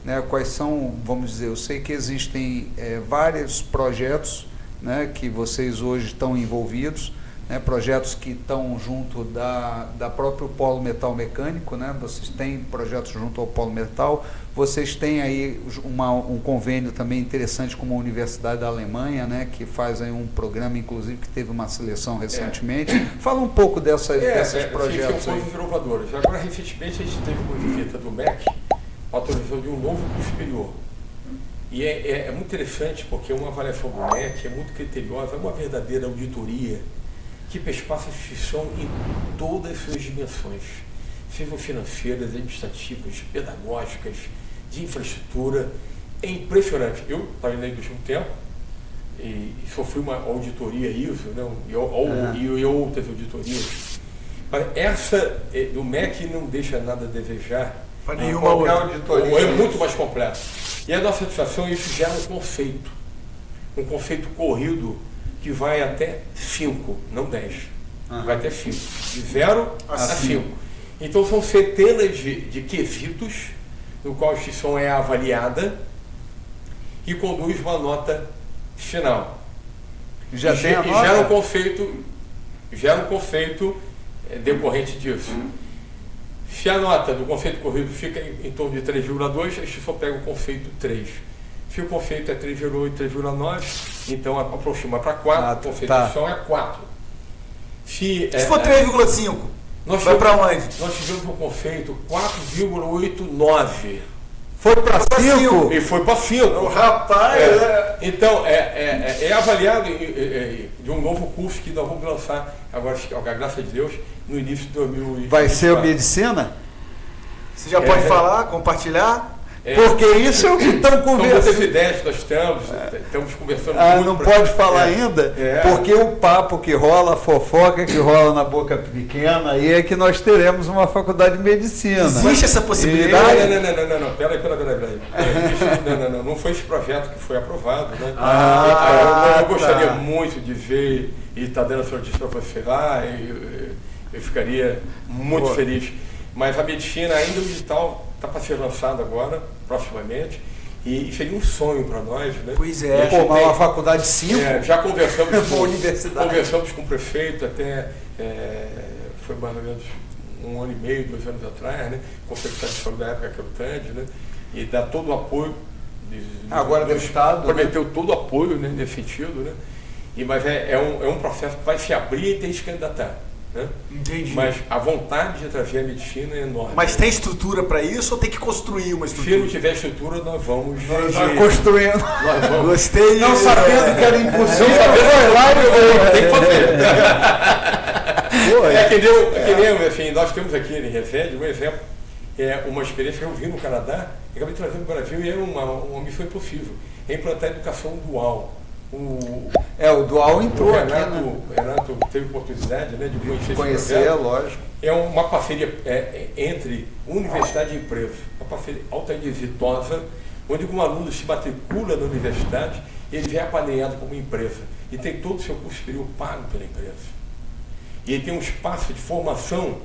né? Quais são, vamos dizer, eu sei que existem vários projetos, né, que vocês hoje estão envolvidos, né, projetos que estão junto da próprio Polo Metal Mecânico, né? Vocês têm projetos junto ao Polo Metal, vocês têm aí um convênio também interessante com uma universidade da Alemanha, né, que faz aí um programa, inclusive, que teve uma seleção recentemente. Fala um pouco desses projetos aí. São inovadores. Agora, recentemente, a gente teve uma visita do MEC, autorização de um novo curso superior. E é muito interessante, porque uma avaliação do MEC é muito criteriosa, é uma verdadeira auditoria, que perspassa a instituição em todas as suas dimensões, sejam financeiras, administrativas, pedagógicas, de infraestrutura. É impressionante. Eu estava na indústria há um tempo e sofri uma auditoria ISO, né? e outras auditorias. Mas essa do MEC não deixa nada a desejar. Para nenhuma outra auditoria. É muito mais complexo. E a nossa satisfação, isso gera um conceito corrido, que vai até 5, não 10. Vai até 5. De 0 a 5. Então são centenas de quesitos, no qual a instituição é avaliada e conduz uma nota final. Já tem a nota? E gera um conceito decorrente disso. Se a nota do conceito corrido fica em torno de 3,2, a instituição pega o conceito 3. Se o conceito é 3,8, 3,9, então aproxima para 4, o conceito de som é 4. Se for 3,5, vai para onde? Nós tivemos um conceito 4,89. Foi para 5? E foi para 5. Rapaz! Então, é avaliado de um novo curso que nós vamos lançar, agora, graças a Deus, no início de 2020. Vai ser a medicina? Você já pode falar, compartilhar? Porque isso é o que estão conversando. São muitas ideias que nós estamos conversando muito. Não pode falar ainda, porque o papo que rola, a fofoca que rola na boca pequena, aí é que nós teremos uma faculdade de medicina. Existe essa possibilidade? Não, peraí. Não foi esse projeto que foi aprovado, né? Eu gostaria muito de ver, e está dando essa notícia para você lá, eu ficaria muito feliz. Mas a medicina, ainda o digital, está para ser lançado agora, proximamente, e seria um sonho para nós, né? Pois é. Pô, mas uma faculdade 5? Já conversamos com a universidade. Conversamos com o prefeito até, foi mais ou menos 1 ano e meio, 2 anos atrás, né? Com o secretário de saúde da época, que era o Tandy, né? E dá todo o apoio. Agora do Estado. Prometeu todo o apoio, né, nesse sentido, né? Mas é um processo que vai se abrir e tem que se candidatar. Né? Entendi. Mas a vontade de trazer a medicina é enorme. Mas tem estrutura para isso ou tem que construir uma estrutura? Se não tiver estrutura, nós vamos construindo. Nós vamos. Gostei. Não sabendo que era impossível, foi lá e tem que fazer. Que nem assim, nós temos aqui em Resende um exemplo, uma experiência que eu vi no Canadá, e acabei trazendo para o Brasil, e era uma missão impossível, é implantar a educação dual. O dual entrou aqui, né? Renato teve oportunidade, né, de conhecer, lógico. É uma parceria entre universidade e empresa, uma parceria altamente exitosa, onde um aluno se matricula na universidade, ele é apadrinhado como empresa e tem todo o seu curso superior pago pela empresa. E ele tem um espaço de formação,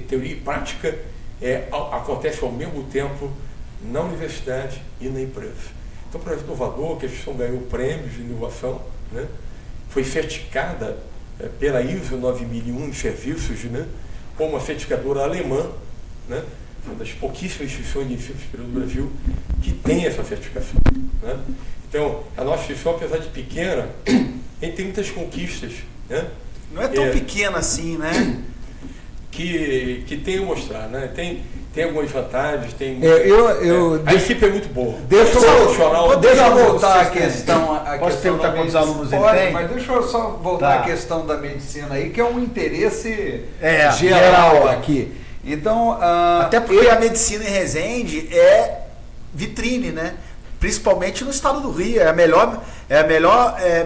teoria e prática, acontece ao mesmo tempo na universidade e na empresa. Então, o projeto inovador, que a instituição ganhou prêmios de inovação, né? Foi certificada pela ISO 9001 em serviços, né? Como uma certificadora alemã, né? Uma das pouquíssimas instituições de ensino superior do Brasil que tem essa certificação. Né? Então, a nossa instituição, apesar de pequena, tem muitas conquistas. Né? Não é tão pequena assim, né? Que tem a mostrar, né? Tem algumas vantagens, a equipe é muito boa. Deixa eu voltar à questão. Posso perguntar quantos alunos ele tem? Mas deixa eu só voltar à questão da medicina aí, que é um interesse geral geral aqui. Então, até porque a medicina em Resende é vitrine, né? Principalmente no estado do Rio, é a melhor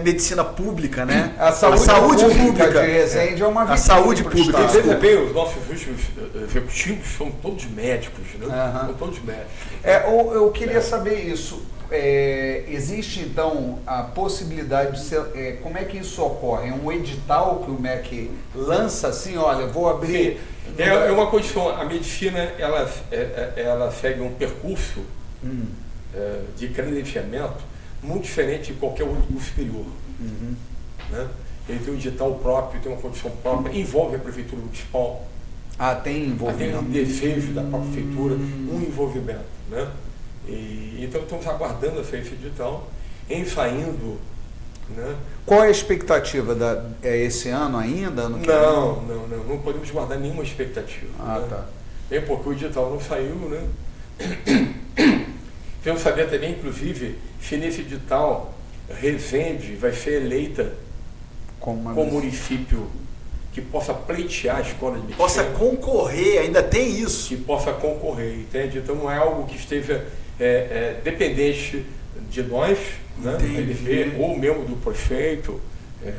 medicina pública, né? A saúde pública de Resende é uma vitrine. A saúde pública. Os nossos últimos executivos são todos médicos, né? São todos médicos. Eu queria saber isso. Existe, então, a possibilidade de ser... como é que isso ocorre? É um edital que o MEC lança assim, olha, vou abrir... Sim. É uma condição. A medicina, ela segue um percurso de credenciamento muito diferente de qualquer outro curso superior. Né? Ele tem um edital próprio, tem uma condição própria, envolve a prefeitura municipal. Tem envolvimento. Tem um desejo da própria prefeitura, um envolvimento. Né? Então estamos aguardando esse edital, ensaindo. Né? Qual é a expectativa esse ano ainda? Não podemos guardar nenhuma expectativa. Né? Tá. Bem porque o edital não saiu, né? Queremos saber também, inclusive, se nesse edital Resende vai ser eleita como município que possa pleitear a escola de medicina. Possa concorrer, ainda tem isso. Que possa concorrer, entende? Então não é algo que esteja dependente de nós, né? Ou mesmo do prefeito.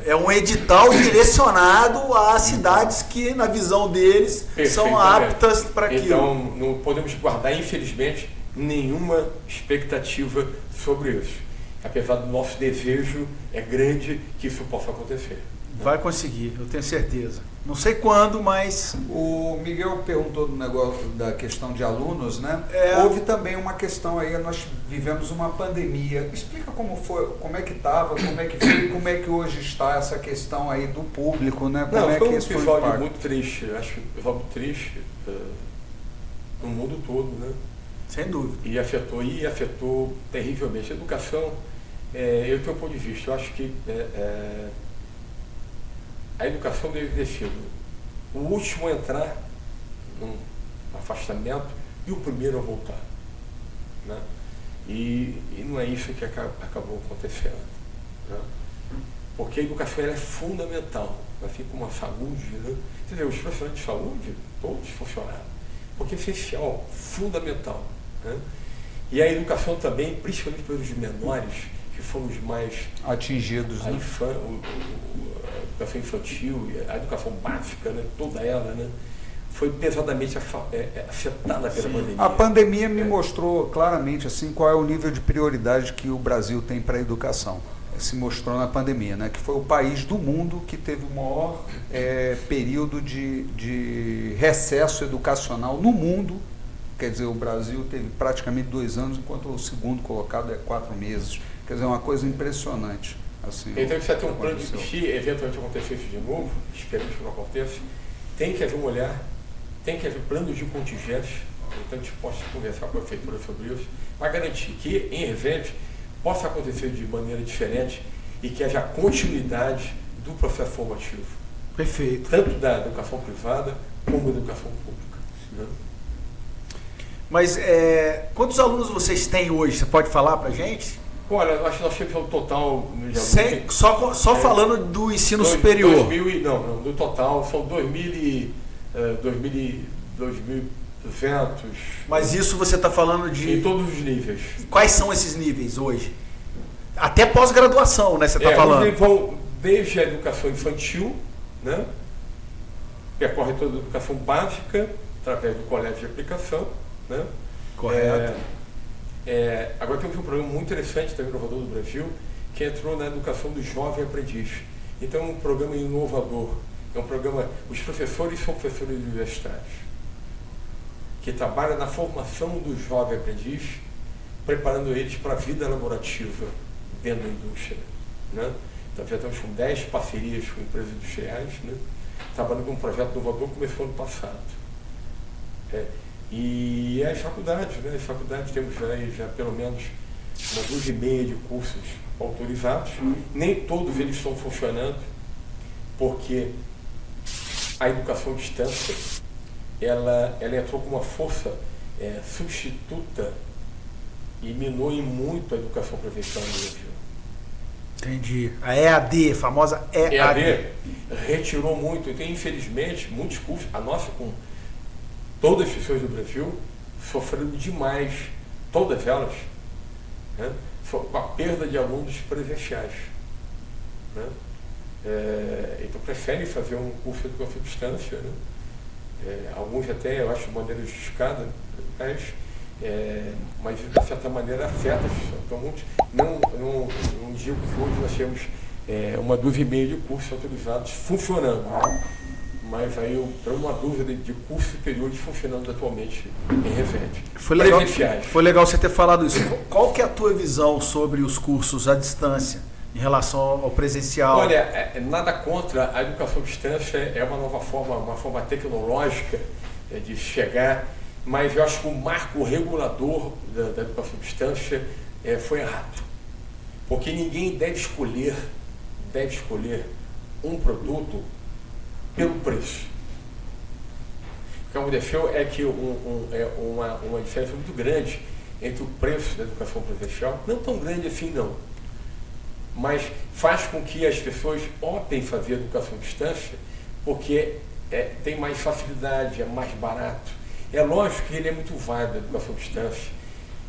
É um edital direcionado a cidades que, na visão deles, são aptas para aquilo. Então, não podemos guardar, infelizmente, nenhuma expectativa sobre isso. Apesar do nosso desejo, é grande que isso possa acontecer. Vai conseguir, eu tenho certeza. Não sei quando, mas... O Miguel perguntou do negócio da questão de alunos, né? Houve também uma questão aí, nós vivemos uma pandemia. Explica como foi, como é que estava, como é que foi, como é que hoje está essa questão aí do público, né? Como foi um que isso episódio muito triste, acho que um episódio muito triste no mundo todo, né? Sem dúvida. E afetou terrivelmente. A educação, eu tenho um ponto de vista, eu acho que a educação deve ter sido o último a entrar num afastamento e o primeiro a voltar. Né? E não é isso que acabou acontecendo. Né? Porque a educação é fundamental, assim como a saúde. Né? Quer dizer, os profissionais de saúde, todos funcionaram. Porque é essencial, fundamental. Né? E a educação também, principalmente para os menores, que foram os mais atingidos, né? A educação infantil, a educação básica, né? Toda ela, né? Foi pesadamente afetada pela pandemia. A pandemia me mostrou claramente assim, qual é o nível de prioridade que o Brasil tem para a educação. se mostrou na pandemia, né? Que foi o país do mundo que teve o maior período de recesso educacional no mundo. Quer dizer, o Brasil teve praticamente 2 anos, enquanto o segundo colocado é 4 meses. Quer dizer, é uma coisa impressionante. Assim, então precisa ter um plano de, se eventualmente acontecer isso de novo, esperamos que não aconteça, tem que haver um olhar, tem que haver planos de contingentes, então a gente possa conversar com a prefeitura sobre isso, para garantir que em Resende possa acontecer de maneira diferente e que haja continuidade do processo formativo. Perfeito. Tanto da educação privada como da educação pública. Né? Mas quantos alunos vocês têm hoje? Você pode falar para a gente? Olha, acho que nós temos um total... Só falando do ensino superior. Do total, são 2.200... Mas isso você está falando de... Em todos os níveis. Quais são esses níveis hoje? Até pós-graduação, né? Você está falando. Eles vão desde a educação infantil, né? Percorre toda a educação básica, através do colégio de aplicação, né? Correto. Agora temos um programa muito interessante, também inovador do Brasil, que entrou na educação do jovem aprendiz. Então é um programa inovador. É um programa, os professores são professores universitários, que trabalham na formação do jovem aprendiz, preparando eles para a vida laborativa dentro da indústria. Né? Então já estamos com 10 parcerias com empresas industriais, né? Trabalhando com um projeto inovador que começou ano passado. E as faculdades, né? As faculdades temos já pelo menos uma 2,5 de cursos autorizados. Nem todos eles estão funcionando, porque a educação à distância ela entrou com uma força substituta e minou em muito a educação presencial no Brasil. Entendi. A EAD, a famosa EAD. Retirou muito. Então, infelizmente, muitos cursos, a nossa com todas as pessoas do Brasil, sofrendo demais, todas elas, né, com a perda de alunos presenciais. Né? Então, preferem fazer um curso de educação à distância, né? Alguns até, eu acho, de maneira justificada, mas de certa maneira afeta a pessoa. Então, muitos, não digo que hoje nós temos uma 2,5 de cursos autorizados funcionando, né? Mas aí eu tenho uma dúvida de cursos superiores funcionando atualmente em Resende. Foi legal você ter falado isso. Qual que é a tua visão sobre os cursos à distância em relação ao presencial? Olha, nada contra, a educação à distância é uma nova forma, uma forma tecnológica de chegar, mas eu acho que o marco regulador da educação à distância foi errado. Porque ninguém deve escolher um produto pelo preço. O que aconteceu é que uma diferença muito grande entre o preço da educação presencial, não tão grande assim não, mas faz com que as pessoas optem fazer educação à distância porque tem mais facilidade, é mais barato. É lógico que ele é muito válido, a educação à distância,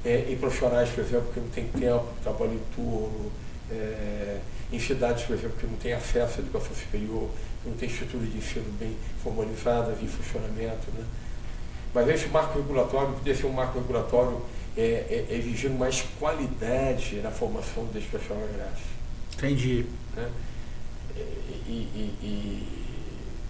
em profissionais, por exemplo, que não tem tempo, trabalho em turno, em cidades, por exemplo, que não tem acesso à educação superior, que não tem estrutura de ensino bem formalizada, em funcionamento. Né? Mas esse marco regulatório poderia ser um marco regulatório exigindo mais qualidade na formação dos profissionais. Entendi. Né? E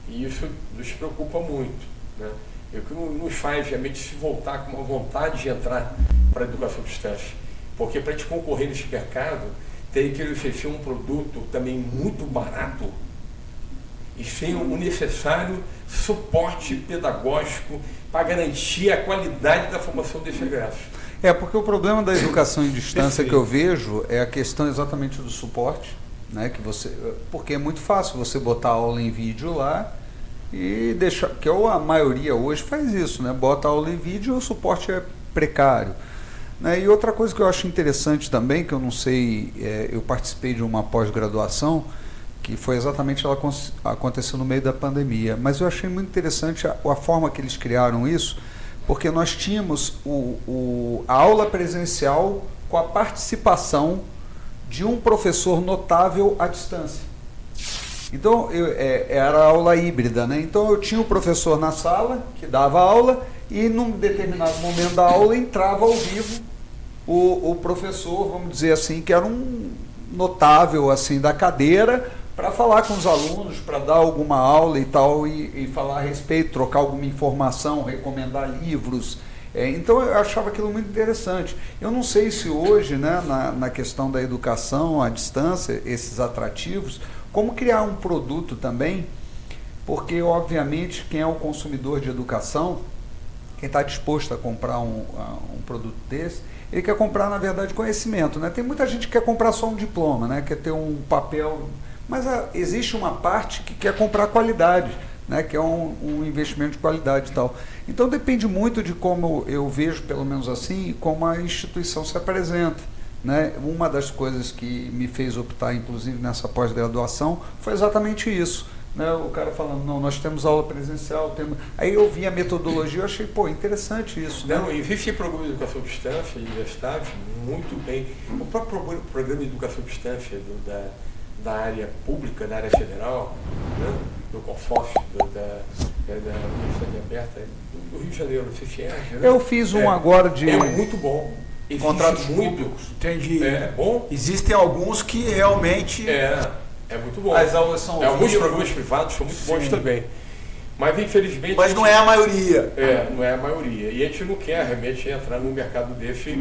isso nos preocupa muito. Né? E o que nos faz realmente se voltar com uma vontade de entrar para a educação à distância. Porque para a gente concorrer nesse mercado, teria que oferecer um produto também muito barato e sem o necessário suporte pedagógico para garantir a qualidade da formação desse egresso. Porque o problema da educação em distância que eu vejo é a questão exatamente do suporte, né? Porque é muito fácil você botar a aula em vídeo lá e deixar, que a maioria hoje faz isso, né? Bota a aula em vídeo e o suporte é precário. Né? E outra coisa que eu acho interessante também, que eu não sei, eu participei de uma pós-graduação, que foi exatamente, ela aconteceu no meio da pandemia, mas eu achei muito interessante a forma que eles criaram isso, porque nós tínhamos a aula presencial com a participação de um professor notável à distância. Então, era aula híbrida, né? Então eu tinha o professor na sala, que dava aula, e num determinado momento da aula entrava ao vivo o professor, vamos dizer assim, que era um notável assim da cadeira para falar com os alunos, para dar alguma aula e tal, e falar a respeito, trocar alguma informação, recomendar livros. Então eu achava aquilo muito interessante. Eu não sei se hoje, né, na questão da educação à distância, esses atrativos, como criar um produto também, porque obviamente quem é o consumidor de educação, quem está disposto a comprar um produto desse, ele quer comprar, na verdade, conhecimento, né? Tem muita gente que quer comprar só um diploma, né? Quer ter um papel, mas existe uma parte que quer comprar qualidade, né? Que é um investimento de qualidade e tal. Então depende muito de como eu vejo, pelo menos assim, como a instituição se apresenta, né? Uma das coisas que me fez optar, inclusive, nessa pós-graduação, foi exatamente isso. Né, o cara falando, não, nós temos aula presencial, aí eu vi a metodologia, eu achei, interessante isso. Né? Não, existe programa de educação à distância, universidades, muito bem. O próprio programa de educação à distância da área pública, da área federal, né, do consórcio, da Universidade Aberta, do Rio de Janeiro, do CFR. Né? Eu fiz um agora de... É muito bom. Contratos públicos. Entendi. É bom. Existem alguns que realmente... É muito bom. As aulas são alguns programas privados são muito bons também. Mas, infelizmente... Mas não é a maioria. Não é a maioria. E a gente não quer realmente entrar num mercado desse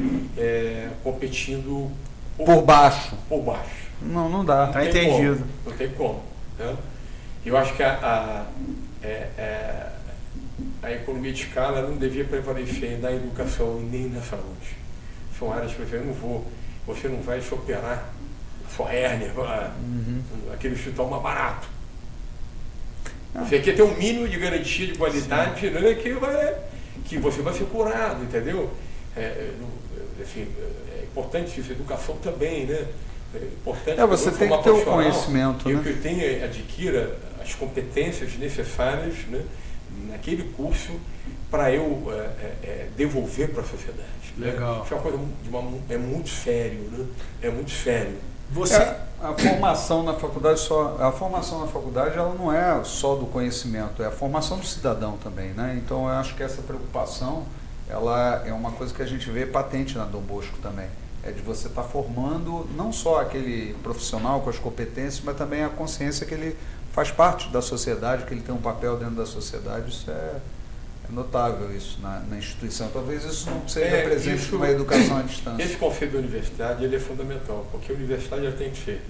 competindo por baixo. Por baixo. Não dá. Tá entendido. Não tem como. Né? Eu acho que a economia de escala não devia prevalecer na educação e nem na saúde. São áreas que você não vai se operar sua hérnia, aquele hospital mais barato. Você quer ter um mínimo de garantia de qualidade, né, que você vai ser curado, entendeu? Assim, é importante isso, educação também, né? É importante você tem que ter o conhecimento, né? Que adquira as competências necessárias, né, naquele curso para eu devolver para a sociedade. Legal. Isso é uma coisa é muito sério, né? É muito sério. A formação na faculdade ela não é só do conhecimento, é a formação do cidadão também, né? Então eu acho que essa preocupação ela é uma coisa que a gente vê patente na Dom Bosco também, é de você estar formando não só aquele profissional com as competências, mas também a consciência que ele faz parte da sociedade, que ele tem um papel dentro da sociedade. Isso é notável isso na instituição. Talvez isso não seja presente numa educação à distância. Esse conceito da universidade ele é fundamental, porque a universidade ela tem que ser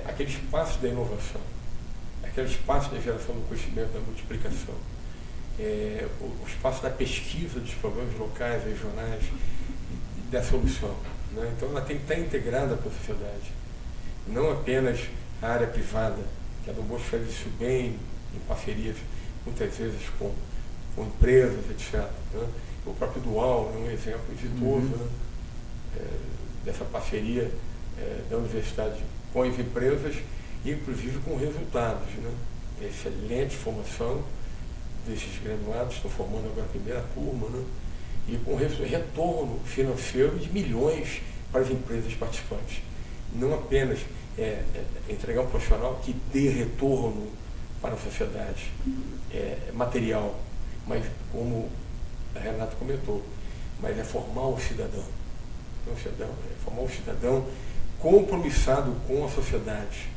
aquele espaço da inovação, aquele espaço da geração do conhecimento, da multiplicação, o espaço da pesquisa dos problemas locais, regionais, da solução. Né? Então ela tem que estar integrada com a sociedade, não apenas a área privada, que a Dom Bosco faz isso bem, em parcerias, muitas vezes com empresas, etc. Né? O próprio Dual é um exemplo exitoso, né? Dessa parceria da universidade com as empresas, e inclusive com resultados. Né? Excelente formação desses graduados, estão formando agora a primeira turma, né? E com retorno financeiro de milhões para as empresas participantes. Não apenas entregar um profissional que dê retorno para a sociedade material, mas como a Renata comentou, mas é formar um cidadão. Formar um cidadão compromissado com a sociedade,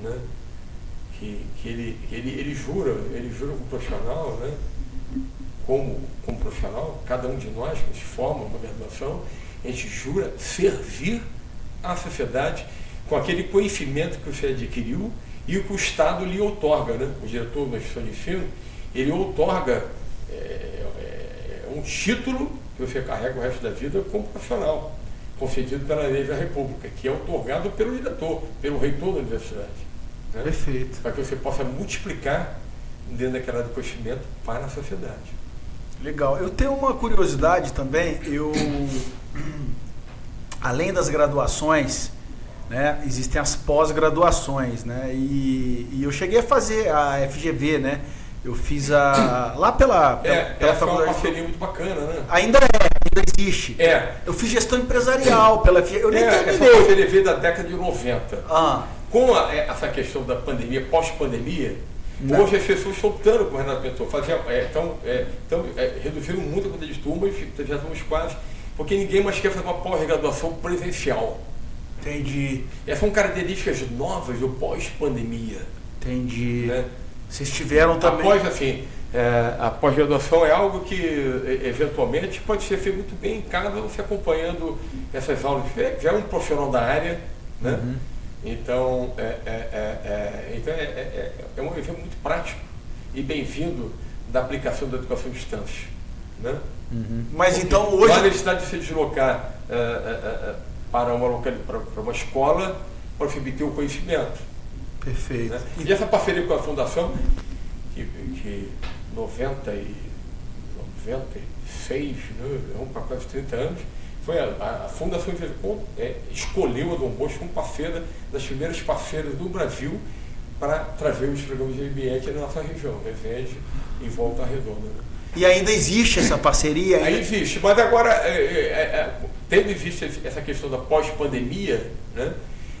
né? Que ele jura como profissional, né? Como profissional, cada um de nós que se forma uma graduação, a gente jura servir à sociedade com aquele conhecimento que você adquiriu e o que o Estado lhe outorga, né? O diretor da instituição de ensino, ele outorga um título que você carrega o resto da vida como profissional, concedido pela lei da República, que é outorgado pelo diretor, pelo reitor da universidade. Né? Perfeito. Para que você possa multiplicar dentro daquela área de conhecimento para a sociedade. Legal. Eu tenho uma curiosidade também, além das graduações, né, existem as pós-graduações, né, e eu cheguei a fazer a FGV, né, eu fiz lá pela faculdade. Foi uma parceria muito bacana, né? Ainda existe. Eu fiz gestão empresarial pela FGV, eu nem terminei. Essa parceria veio da década de 90. Com essa questão da pandemia, pós-pandemia, hoje as pessoas estão lutando, como o Renato comentou, reduziram muito a quantidade de turmas, já estamos quase, porque ninguém mais quer fazer uma pós-graduação presencial. Entendi. Essas são características novas do pós-pandemia. Entendi. Né? Vocês tiveram também... Após, assim, a pós-graduação é algo que, eventualmente, pode ser feito muito bem em casa, você acompanhando essas aulas. Já é um profissional da área, né? Uhum. Então, é um evento muito prático e bem-vindo da aplicação da educação à distância. Né? Uhum. Mas porque então hoje... não há necessidade de se deslocar para uma escola para se obter o conhecimento. Perfeito. Né? E essa parceria com a Fundação, que 96, né, vamos para quase 30 anos, foi a Fundação escolheu a Dom Bosco como parceira, das primeiras parceiras do Brasil, para trazer os programas de MBA aqui na nossa região, Resende e Volta Redonda. Né? E ainda existe essa parceria? Ainda existe, mas agora, tendo em vista essa questão da pós-pandemia, né,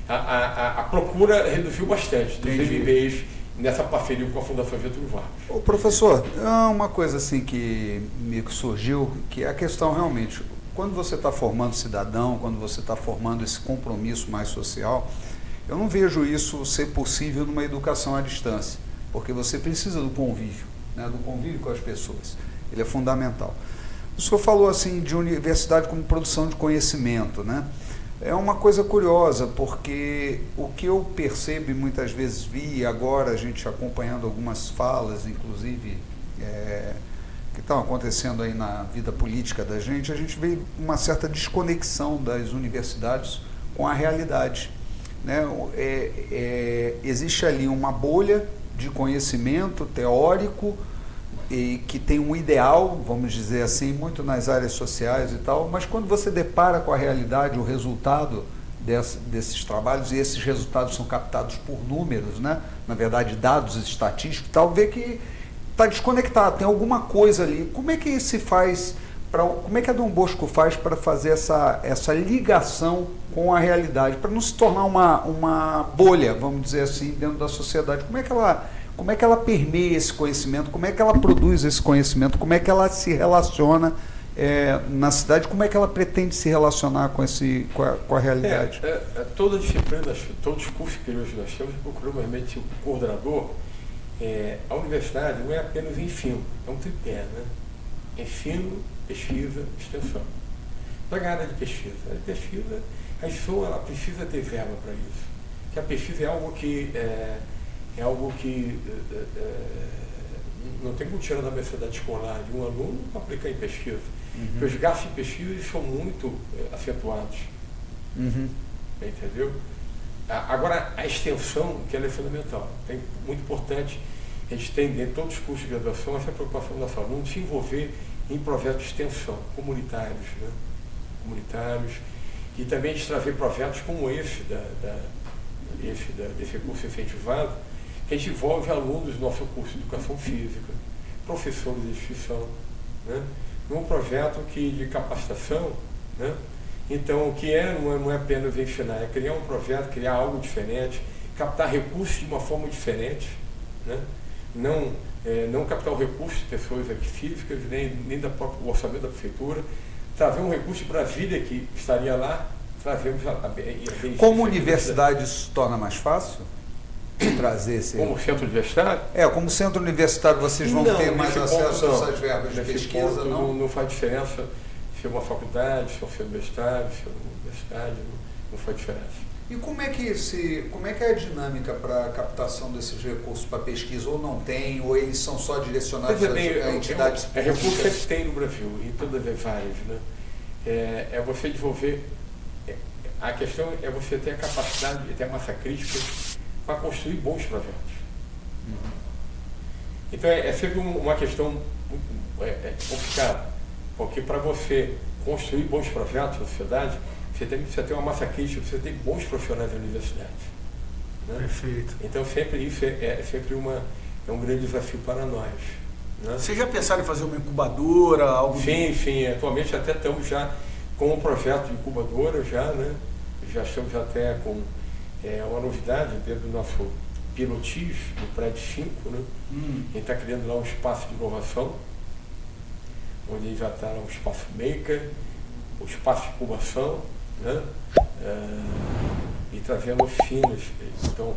a procura reduziu bastante dos MBAs nessa parceria com a Fundação Getúlio Vargas. Ô, professor, uma coisa assim que me surgiu, que é a questão realmente, quando você está formando cidadão, quando você está formando esse compromisso mais social, eu não vejo isso ser possível numa educação à distância, porque você precisa do convívio, né, do convívio com as pessoas. Ele é fundamental. O senhor falou assim de universidade como produção de conhecimento, né? É uma coisa curiosa, porque o que eu percebo e muitas vezes vi, e agora a gente acompanhando algumas falas, inclusive, que estão acontecendo aí na vida política da gente, a gente vê uma certa desconexão das universidades com a realidade. Né? Existe ali uma bolha de conhecimento teórico e que tem um ideal, vamos dizer assim, muito nas áreas sociais e tal, mas quando você depara com a realidade, o resultado desses trabalhos, e esses resultados são captados por números, né? Na verdade dados estatísticos e tal, vê que está desconectado, tem alguma coisa ali. Como é que se faz, como é que a Dom Bosco faz para fazer essa ligação com a realidade, para não se tornar uma bolha, vamos dizer assim, dentro da sociedade? Como é que ela permeia esse conhecimento, como é que ela produz esse conhecimento, como é que ela se relaciona na cidade, como é que ela pretende se relacionar com a realidade? Toda disciplina, todos os cursos que hoje nós temos, procuramos realmente o coordenador. A universidade não é apenas ensino, é um tripé, né? Ensino, pesquisa, extensão. Pega a área de pesquisa. A instituição ela precisa ter verba para isso. Que a pesquisa é algo que não tem como tirar da mensalidade escolar de um aluno para aplicar em pesquisa. Uhum. Porque os gastos em pesquisa são muito acentuados. Uhum. Entendeu? Agora, a extensão, que ela é fundamental. Muito importante, a gente tem dentro de todos os cursos de graduação essa preocupação da aluno se envolver em projetos de extensão, comunitários, né? Comunitários, e também de trazer projetos como esse desse curso incentivado, que a gente envolve alunos do nosso curso de Educação Física, professores de instituição, né? Num projeto de capacitação, né? Então, o que não é apenas ensinar, é criar um projeto, criar algo diferente, captar recursos de uma forma diferente, né? Não captar o recurso de pessoas aqui físicas, nem do próprio orçamento da prefeitura, trazer um recurso de Brasília que estaria lá, trazemos Como universidade isso se torna mais fácil? Trazer esse... Como centro universitário? Como centro universitário vocês vão ter mais acesso a essas verbas de pesquisa? Não faz diferença se é uma faculdade, se é um centro universitário, se é uma universidade, não faz diferença. E como é que é a dinâmica para a captação desses recursos para pesquisa? Ou não tem, ou eles são só direcionados a entidades públicas? Recursos sempre tem no Brasil, em todas as áreas, né? É você desenvolver, a questão é você ter a capacidade, ter a massa crítica para construir bons projetos. Uhum. Então é sempre uma questão complicada, porque para você construir bons projetos na sociedade, você precisa ter uma massa crítica, você tem bons profissionais da universidade. Né? Perfeito. Então sempre isso é sempre um grande desafio para nós. Né? Vocês já pensaram em fazer uma incubadora? Algo Sim, atualmente até estamos já com um projeto de incubadora, né? Já estamos até com uma novidade dentro do nosso pilotis, do prédio 5, né? A gente está criando lá um espaço de inovação, onde já está lá um espaço maker, o espaço de incubação, né? E trazendo finos. Então,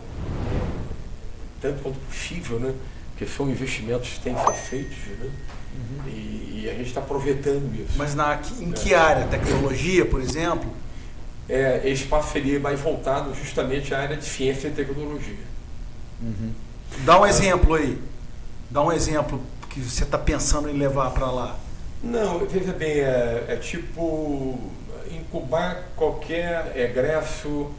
tanto quanto possível, né? Porque são investimentos que têm que ser feitos, né? E a gente está aproveitando isso. Mas em que área? Tecnologia, por exemplo? Esse espaço seria mais voltado justamente à área de ciência e tecnologia. Dá um exemplo aí. Dá um exemplo que você está pensando em levar para lá. Não, veja bem, tipo incubar qualquer egresso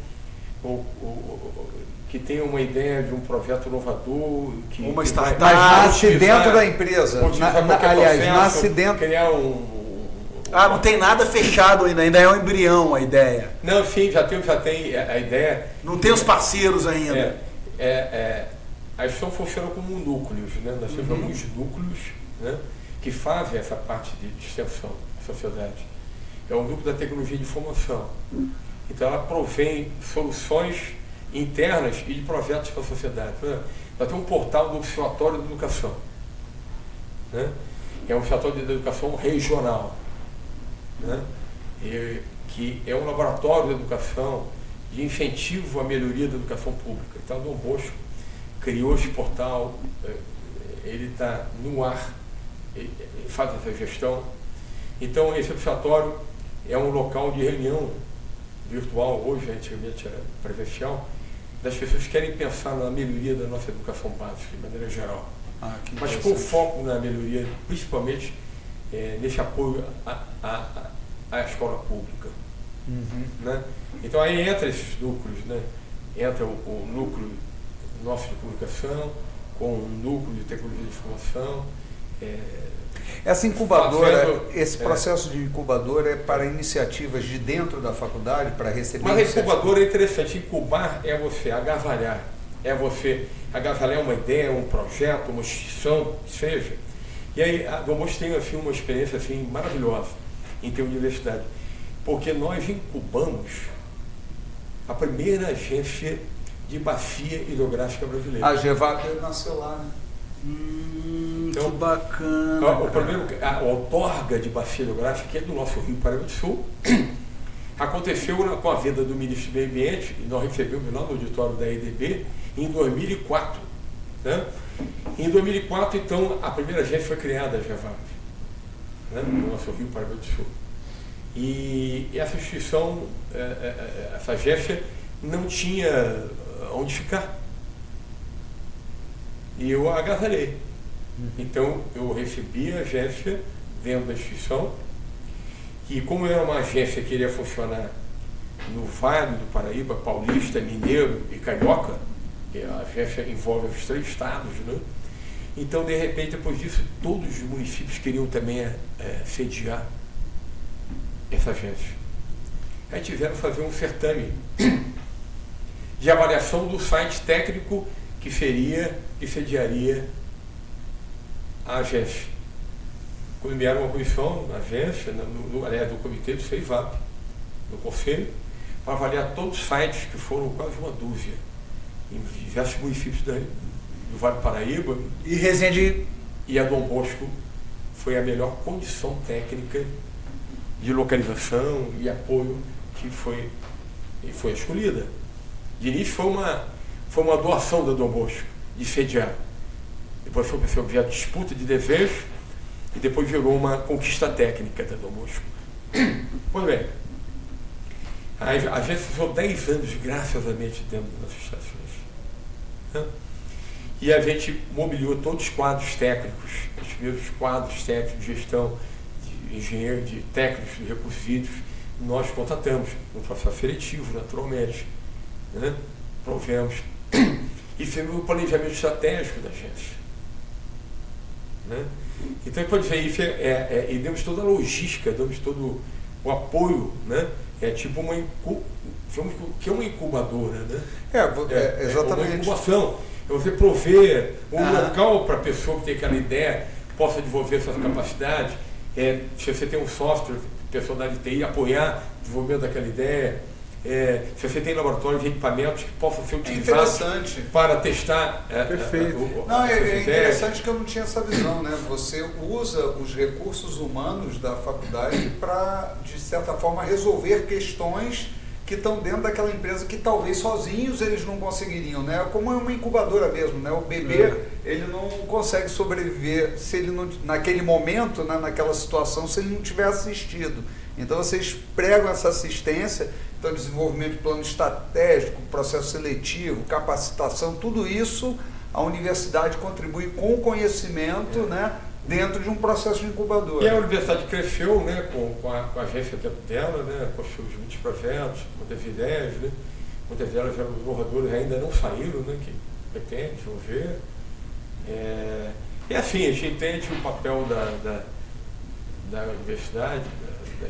que tenha uma ideia de um projeto inovador, que uma startup, mas nasce dentro da empresa. Aliás, nasce dentro. Criar não tem nada fechado ainda é um embrião a ideia. Não, sim, já tem a ideia. Não tem os parceiros ainda. A gestão funciona como núcleos, né? Nós temos alguns núcleos, né, que fazem essa parte de extensão da sociedade. É o núcleo da tecnologia de informação. Então ela provém soluções internas e de projetos para a sociedade. Nós temos um portal do Observatório de Educação, né? É um observatório de educação regional, né? Que é um laboratório de educação, de incentivo à melhoria da educação pública. Então, o Dom Bosco criou esse portal, ele está no ar, ele faz essa gestão. Então, esse observatório é um local de reunião virtual, hoje, antigamente era presencial, das pessoas que querem pensar na melhoria da nossa educação básica, de maneira geral. Mas com foco na melhoria, principalmente nesse apoio à escola pública. Né? Então aí entra esses núcleos, né? Entra o núcleo nosso de comunicação, com o núcleo de tecnologia de informação. Essa incubadora, esse processo de incubadora é para iniciativas de dentro da faculdade, para receber... Mas a incubadora é interessante. Incubar é você agasalhar. É você agasalhar uma ideia, um projeto, uma instituição, seja. E aí a Dom Bosco tem assim, uma experiência assim, maravilhosa em ter universidade. Porque nós incubamos a primeira agência de bacia hidrográfica brasileira. A GEVAP nasceu lá, né? Então, que bacana. A outorga de bacia hidrográfica, que é do nosso Rio Paraíba do Sul, aconteceu com a vinda do ministro do Meio Ambiente, e nós recebemos lá no auditório da EDB, em 2004. Né? Em 2004, então, a primeira agência foi criada, a GEVAP, né? No nosso Rio Paraíba do Sul. E essa instituição, essa agência, não tinha onde ficar. E eu agasalhei. Então, eu recebi a agência dentro da instituição, e como era uma agência que iria funcionar no Vale do Paraíba, Paulista, Mineiro e Carioca, que a agência envolve os 3 estados, né? Então, de repente, depois disso, todos os municípios queriam também sediar essa agência. Aí tiveram que fazer um certame de avaliação do site técnico que sediaria a agência. Quando vieram uma comissão na agência, aliás, do comitê do CEIVAP, no conselho, para avaliar todos os sites, que foram quase uma dúzia, em diversos municípios do Vale do Paraíba. E Resende. E a Dom Bosco foi a melhor condição técnica de localização e apoio que foi escolhida. De início foi uma doação da Dom Bosco, de sediar. Depois foi objeto de disputa de desejo, e depois virou uma conquista técnica da Dom Bosco. Pois bem, a gente ficou 10 anos graciosamente dentro das estações. Né? E a gente mobiliou todos os quadros técnicos, os primeiros quadros técnicos de gestão, de engenheiro, de técnicos de recursos hídricos, nós contratamos no processo seletivo, naturalmente. Né? Provemos. E fizemos o planejamento estratégico da agência. Né? Então, pode ver, isso e demos toda a logística, damos todo o apoio, né? É tipo uma incubadora, né? Exatamente. Uma incubação. É você prover um local para a pessoa que tem aquela ideia, possa desenvolver suas capacidades. Se você tem um software, pessoal da TI apoiar o desenvolvimento daquela ideia, se você tem laboratórios e equipamentos que possam ser utilizados para testar. Perfeito. É interessante que eu não tinha essa visão, né? Você usa os recursos humanos da faculdade para, de certa forma, resolver questões que estão dentro daquela empresa que talvez sozinhos eles não conseguiriam, né? Como é uma incubadora mesmo, né? O bebê, ele não consegue sobreviver se ele não, naquele momento, né, naquela situação, se ele não tiver assistido. Então vocês pregam essa assistência, então desenvolvimento de plano estratégico, processo seletivo, capacitação, tudo isso a universidade contribui com o conhecimento, né, dentro de um processo de incubadora. E a universidade cresceu, né, com a agência dentro dela, né, construiu muitos projetos, muitas ideias, né, muitas delas eram inovadoras, ainda não saíram, né, que pretende, vamos ver. E assim, a gente entende o papel da universidade,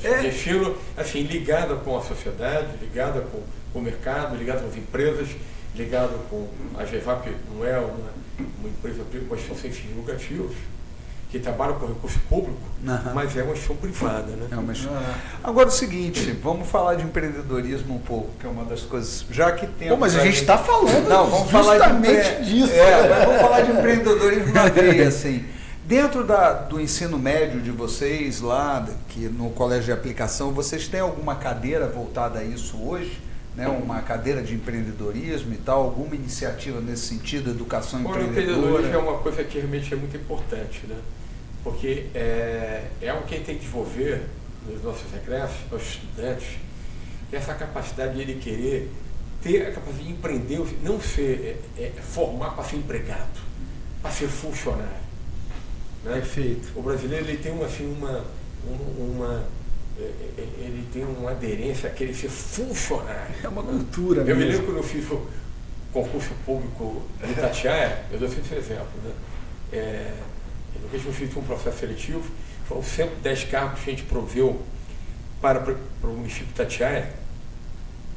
da ensino, assim, ligada com a sociedade, ligada com o mercado, ligada com as empresas, ligada com a GEVAP, não é uma empresa com instituição sem fins lucrativos, que trabalha com recurso público, mas é uma instituição privada, né? Agora o seguinte, vamos falar de empreendedorismo um pouco, que é uma das coisas, já que temos... mas a gente está falando vamos falar justamente disso. Mas vamos falar de empreendedorismo na veia, assim. Dentro do ensino médio de vocês, lá que no colégio de aplicação, vocês têm alguma cadeira voltada a isso hoje? Né, uma cadeira de empreendedorismo e tal, alguma iniciativa nesse sentido, educação empreendedora? O empreendedorismo é uma coisa que realmente é muito importante, né? Porque é o que a gente tem que desenvolver nos nossos egressos, nos estudantes, essa capacidade de ele querer ter a capacidade de empreender, não ser, formar para ser empregado, para ser funcionário. Né? Perfeito. O brasileiro ele tem ele tem uma aderência a querer ser funcionário. É uma cultura mesmo. Eu me lembro mesmo. quando eu fiz o concurso público de Itatiaia, eu dou sempre esse exemplo, né? Eu fiz um processo seletivo, foram 110 cargos que a gente proveu para o município de Itatiaia,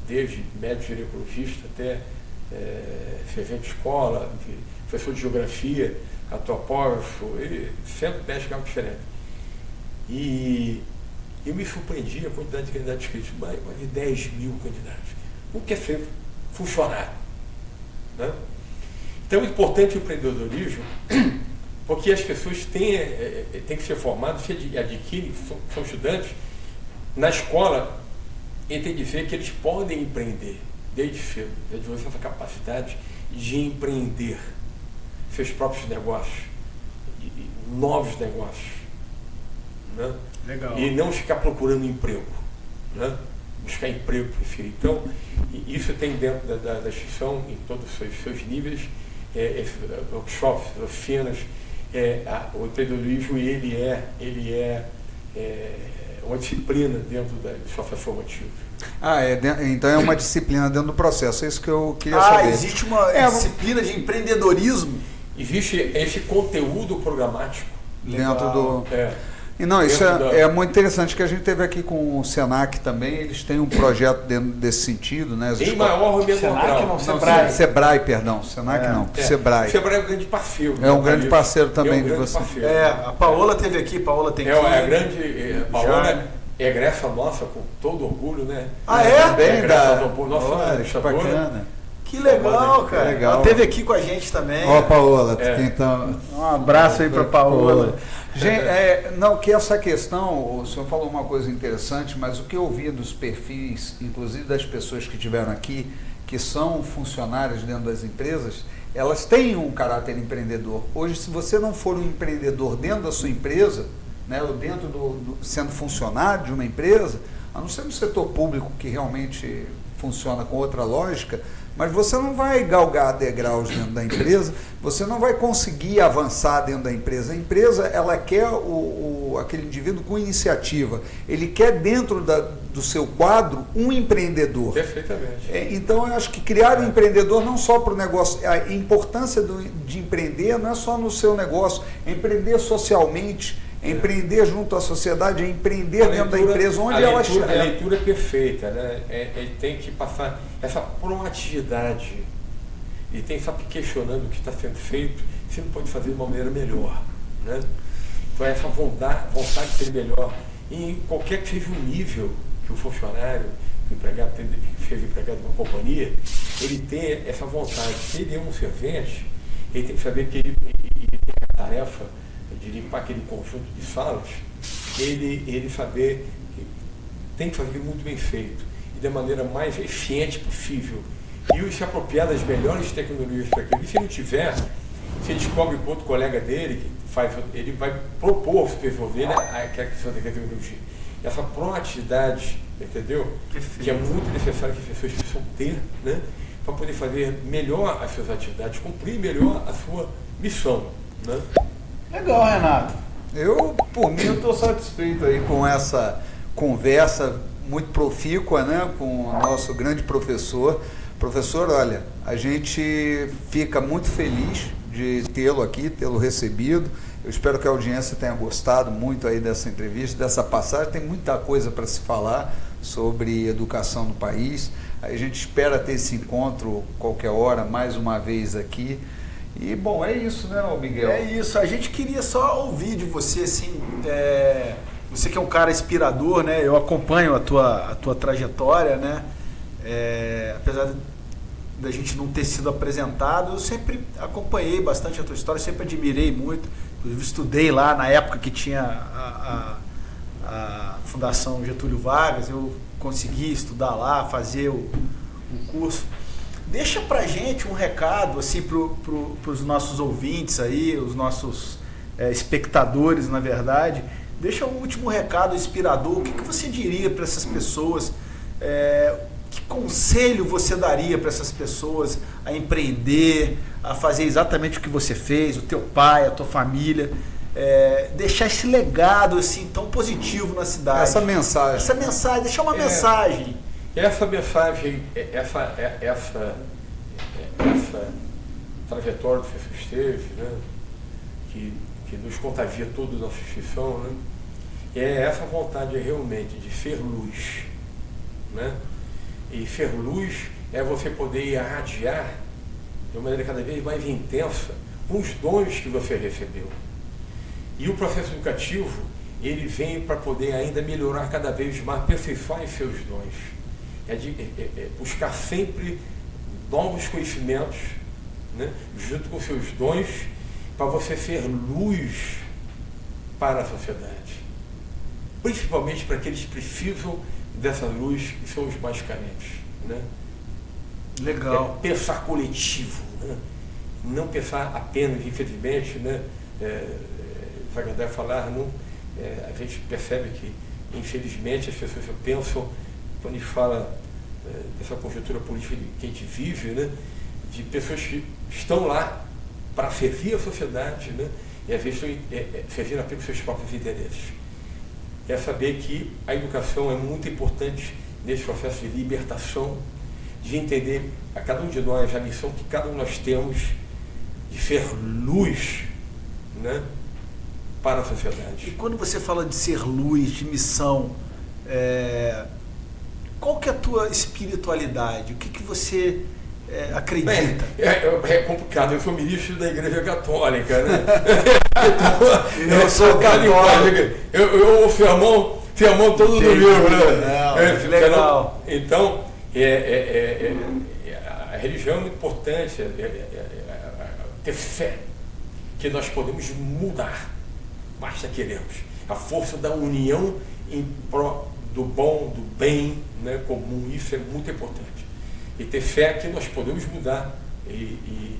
desde médico ginecologista até servente de escola, professor de geografia, antropógrafo, 110 cargos diferentes. E eu me surpreendi a quantidade de candidatos inscritos, mais de 10 mil candidatos. O que é ser funcionário? Né? Então é importante o empreendedorismo, porque as pessoas têm que ser formadas, se adquirem, são estudantes, na escola, e tem que dizer que eles podem empreender desde cedo, desenvolver essa capacidade de empreender seus próprios negócios, novos negócios. Né? Legal. E não ficar procurando emprego, né? Buscar emprego, prefiro. Então, isso tem dentro da instituição, em todos os seus níveis, workshops, oficinas, o empreendedorismo ele é uma disciplina dentro dos processos formativos. Então é uma disciplina dentro do processo, é isso que eu queria saber. Existe uma disciplina de empreendedorismo? Existe esse conteúdo programático. Dentro do... E não, isso é muito interessante, que a gente teve aqui com o Senac também, eles têm um projeto dentro desse sentido, né? Em maior ou menor grau. Sebrae, perdão, Senac não, Sebrae. O Sebrae é um grande parceiro. É um grande parceiro também de você. A Paola teve aqui, Paola tem aqui. A Paola é egressa nossa, com todo orgulho, né? Também nossa bacana. Que legal, cara. Legal. Ela esteve aqui com a gente também. Paola, então... Um abraço aí para Paola. Gente, que essa questão, o senhor falou uma coisa interessante, mas o que eu vi dos perfis, inclusive das pessoas que estiveram aqui, que são funcionários dentro das empresas, elas têm um caráter empreendedor. Hoje, se você não for um empreendedor dentro da sua empresa, né, ou dentro sendo funcionário de uma empresa, a não ser no setor público que realmente funciona com outra lógica, mas você não vai galgar degraus dentro da empresa, você não vai conseguir avançar dentro da empresa. A empresa, ela quer aquele indivíduo com iniciativa, ele quer dentro do seu quadro um empreendedor. Perfeitamente. Então, eu acho que criar um empreendedor não só para o negócio, a importância de empreender não é só no seu negócio, é empreender socialmente, empreender junto à sociedade, é empreender dentro da empresa, onde ela está. A leitura é perfeita, né? Ele tem que passar essa proatividade, ele tem que estar questionando o que está sendo feito, se não pode fazer de uma maneira melhor, né? Então essa vontade de ser melhor, em qualquer que seja o nível que o funcionário empregado, fez empregado de uma companhia, ele tem essa vontade. Se ele é um servente, ele tem que saber que ele tem a tarefa de limpar aquele conjunto de salas, ele saber que tem que fazer aquilo muito bem feito e da maneira mais eficiente possível. E se apropriar das melhores tecnologias para aquilo. E se não tiver, se ele descobre com outro colega dele, que faz, ele vai propor ao supervisor dele aquela questão da tecnologia. Essa proatividade, entendeu? Que é muito necessário que as pessoas precisam ter, né? Para poder fazer melhor as suas atividades, cumprir melhor a sua missão, né? Legal, Renato. Eu, por mim, eu estou satisfeito aí com essa conversa muito profícua, né, com o nosso grande professor. Professor, olha, a gente fica muito feliz de tê-lo aqui, tê-lo recebido. Eu espero que a audiência tenha gostado muito aí dessa entrevista, dessa passagem. Tem muita coisa para se falar sobre educação no país. A gente espera ter esse encontro qualquer hora, mais uma vez aqui. E, bom, é isso, né, Miguel? É isso. A gente queria só ouvir de você, assim, você que é um cara inspirador, né? Eu acompanho a tua trajetória, né? Apesar da gente não ter sido apresentado, eu sempre acompanhei bastante a tua história, sempre admirei muito. Inclusive, estudei lá na época que tinha a Fundação Getúlio Vargas, eu consegui estudar lá, fazer o curso. Deixa pra gente um recado assim pros nossos ouvintes aí, os nossos espectadores, na verdade. Deixa um último recado inspirador. O que você diria para essas pessoas? Que conselho você daria para essas pessoas a empreender, a fazer exatamente o que você fez, o teu pai, a tua família? Deixar esse legado assim tão positivo na cidade. Essa mensagem, deixar uma mensagem. Essa mensagem, essa trajetória que você teve, né, que nos contagia toda a nossa instituição, né, é essa vontade realmente de ser luz, né? E ser luz é você poder irradiar de uma maneira cada vez mais intensa com os dons que você recebeu. E o processo educativo, ele vem para poder ainda melhorar cada vez mais, aperfeiçoar os seus dons. Buscar sempre novos conhecimentos, né, junto com seus dons, para você ser luz para a sociedade. Principalmente para aqueles que precisam dessa luz, que são os mais carentes, né? Legal. Pensar coletivo, né? Não pensar apenas, infelizmente, né? Vai agradar falar, não, a gente percebe que, infelizmente, as pessoas pensam, quando a gente fala dessa conjuntura política que a gente vive, né, de pessoas que estão lá para servir a sociedade, né, e às vezes estão servindo apenas seus próprios interesses. É saber que a educação é muito importante nesse processo de libertação, de entender a cada um de nós a missão que cada um de nós temos de ser luz, né, para a sociedade. E quando você fala de ser luz, de missão, qual que é a tua espiritualidade? O que você acredita? Bem, é complicado. Eu sou ministro da Igreja Católica, né? Então, eu sou católico. Eu ouço sermão todo domingo, né? Legal. Então, a religião é muito importante, ter fé que nós podemos mudar. Basta queremos. A força da união em pró do bom, do bem, né, comum, isso é muito importante. E ter fé que nós podemos mudar e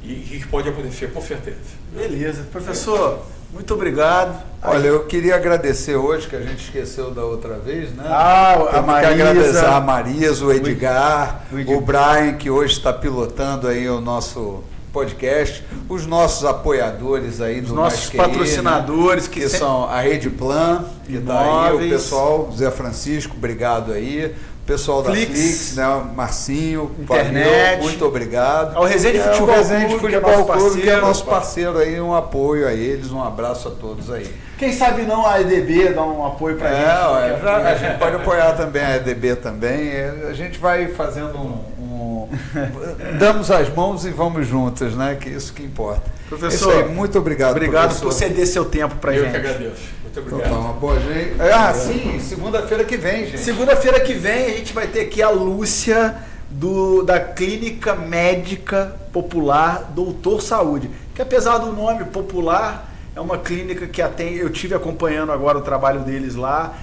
que pode acontecer, com certeza. Beleza. Professor, muito obrigado. Olha, eu queria agradecer hoje, que a gente esqueceu da outra vez, né? A Marisa. Agradecer a Marisa, o Edgar, o Brian, que hoje está pilotando aí o nosso podcast, os nossos apoiadores aí do nossos patrocinadores, né? que são a Rede Plan, que está aí, o pessoal, Zé Francisco, obrigado aí, o pessoal da Flix, né, Marcinho, Internet, Fabio, muito obrigado. Ao Resende Futebol Clube, que é nosso parceiro aí, um apoio a eles, um abraço a todos aí. Quem sabe não a EDB dá um apoio pra gente. A gente pode apoiar também a EDB também, a gente vai fazendo damos as mãos e vamos juntas, né? Que isso que importa. Professor, muito obrigado. Obrigado por ceder seu tempo pra gente. Eu que agradeço. Muito Muito Então obrigado. tá uma boa, gente. Sim, segunda-feira que vem, gente. Segunda-feira que vem a gente vai ter aqui a Lúcia da Clínica Médica Popular Doutor Saúde, que apesar do nome popular, é uma clínica que eu tive acompanhando agora o trabalho deles lá,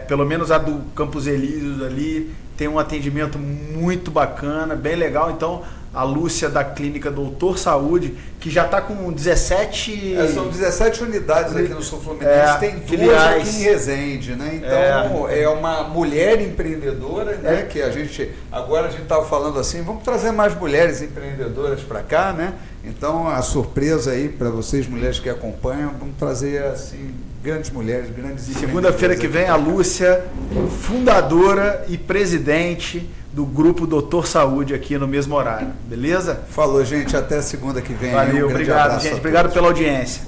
pelo menos a do Campos Elíseos ali, tem um atendimento muito bacana, bem legal. Então, a Lúcia da Clínica Doutor Saúde, que já está com 17... São 17 unidades aqui no Sul Fluminense, tem 2 filiais aqui em Resende, né? Então, é uma mulher empreendedora, né? Que agora a gente estava falando assim, vamos trazer mais mulheres empreendedoras para cá, né? Então, a surpresa aí para vocês, mulheres que acompanham, vamos trazer, assim, grandes mulheres, grandes empreendedoras. Segunda-feira que vem, a Lúcia, fundadora e presidente do Grupo Doutor Saúde aqui no mesmo horário, beleza? Falou, gente, até segunda que vem. Valeu, grande obrigado, abraço gente. a Obrigado todos. pela audiência.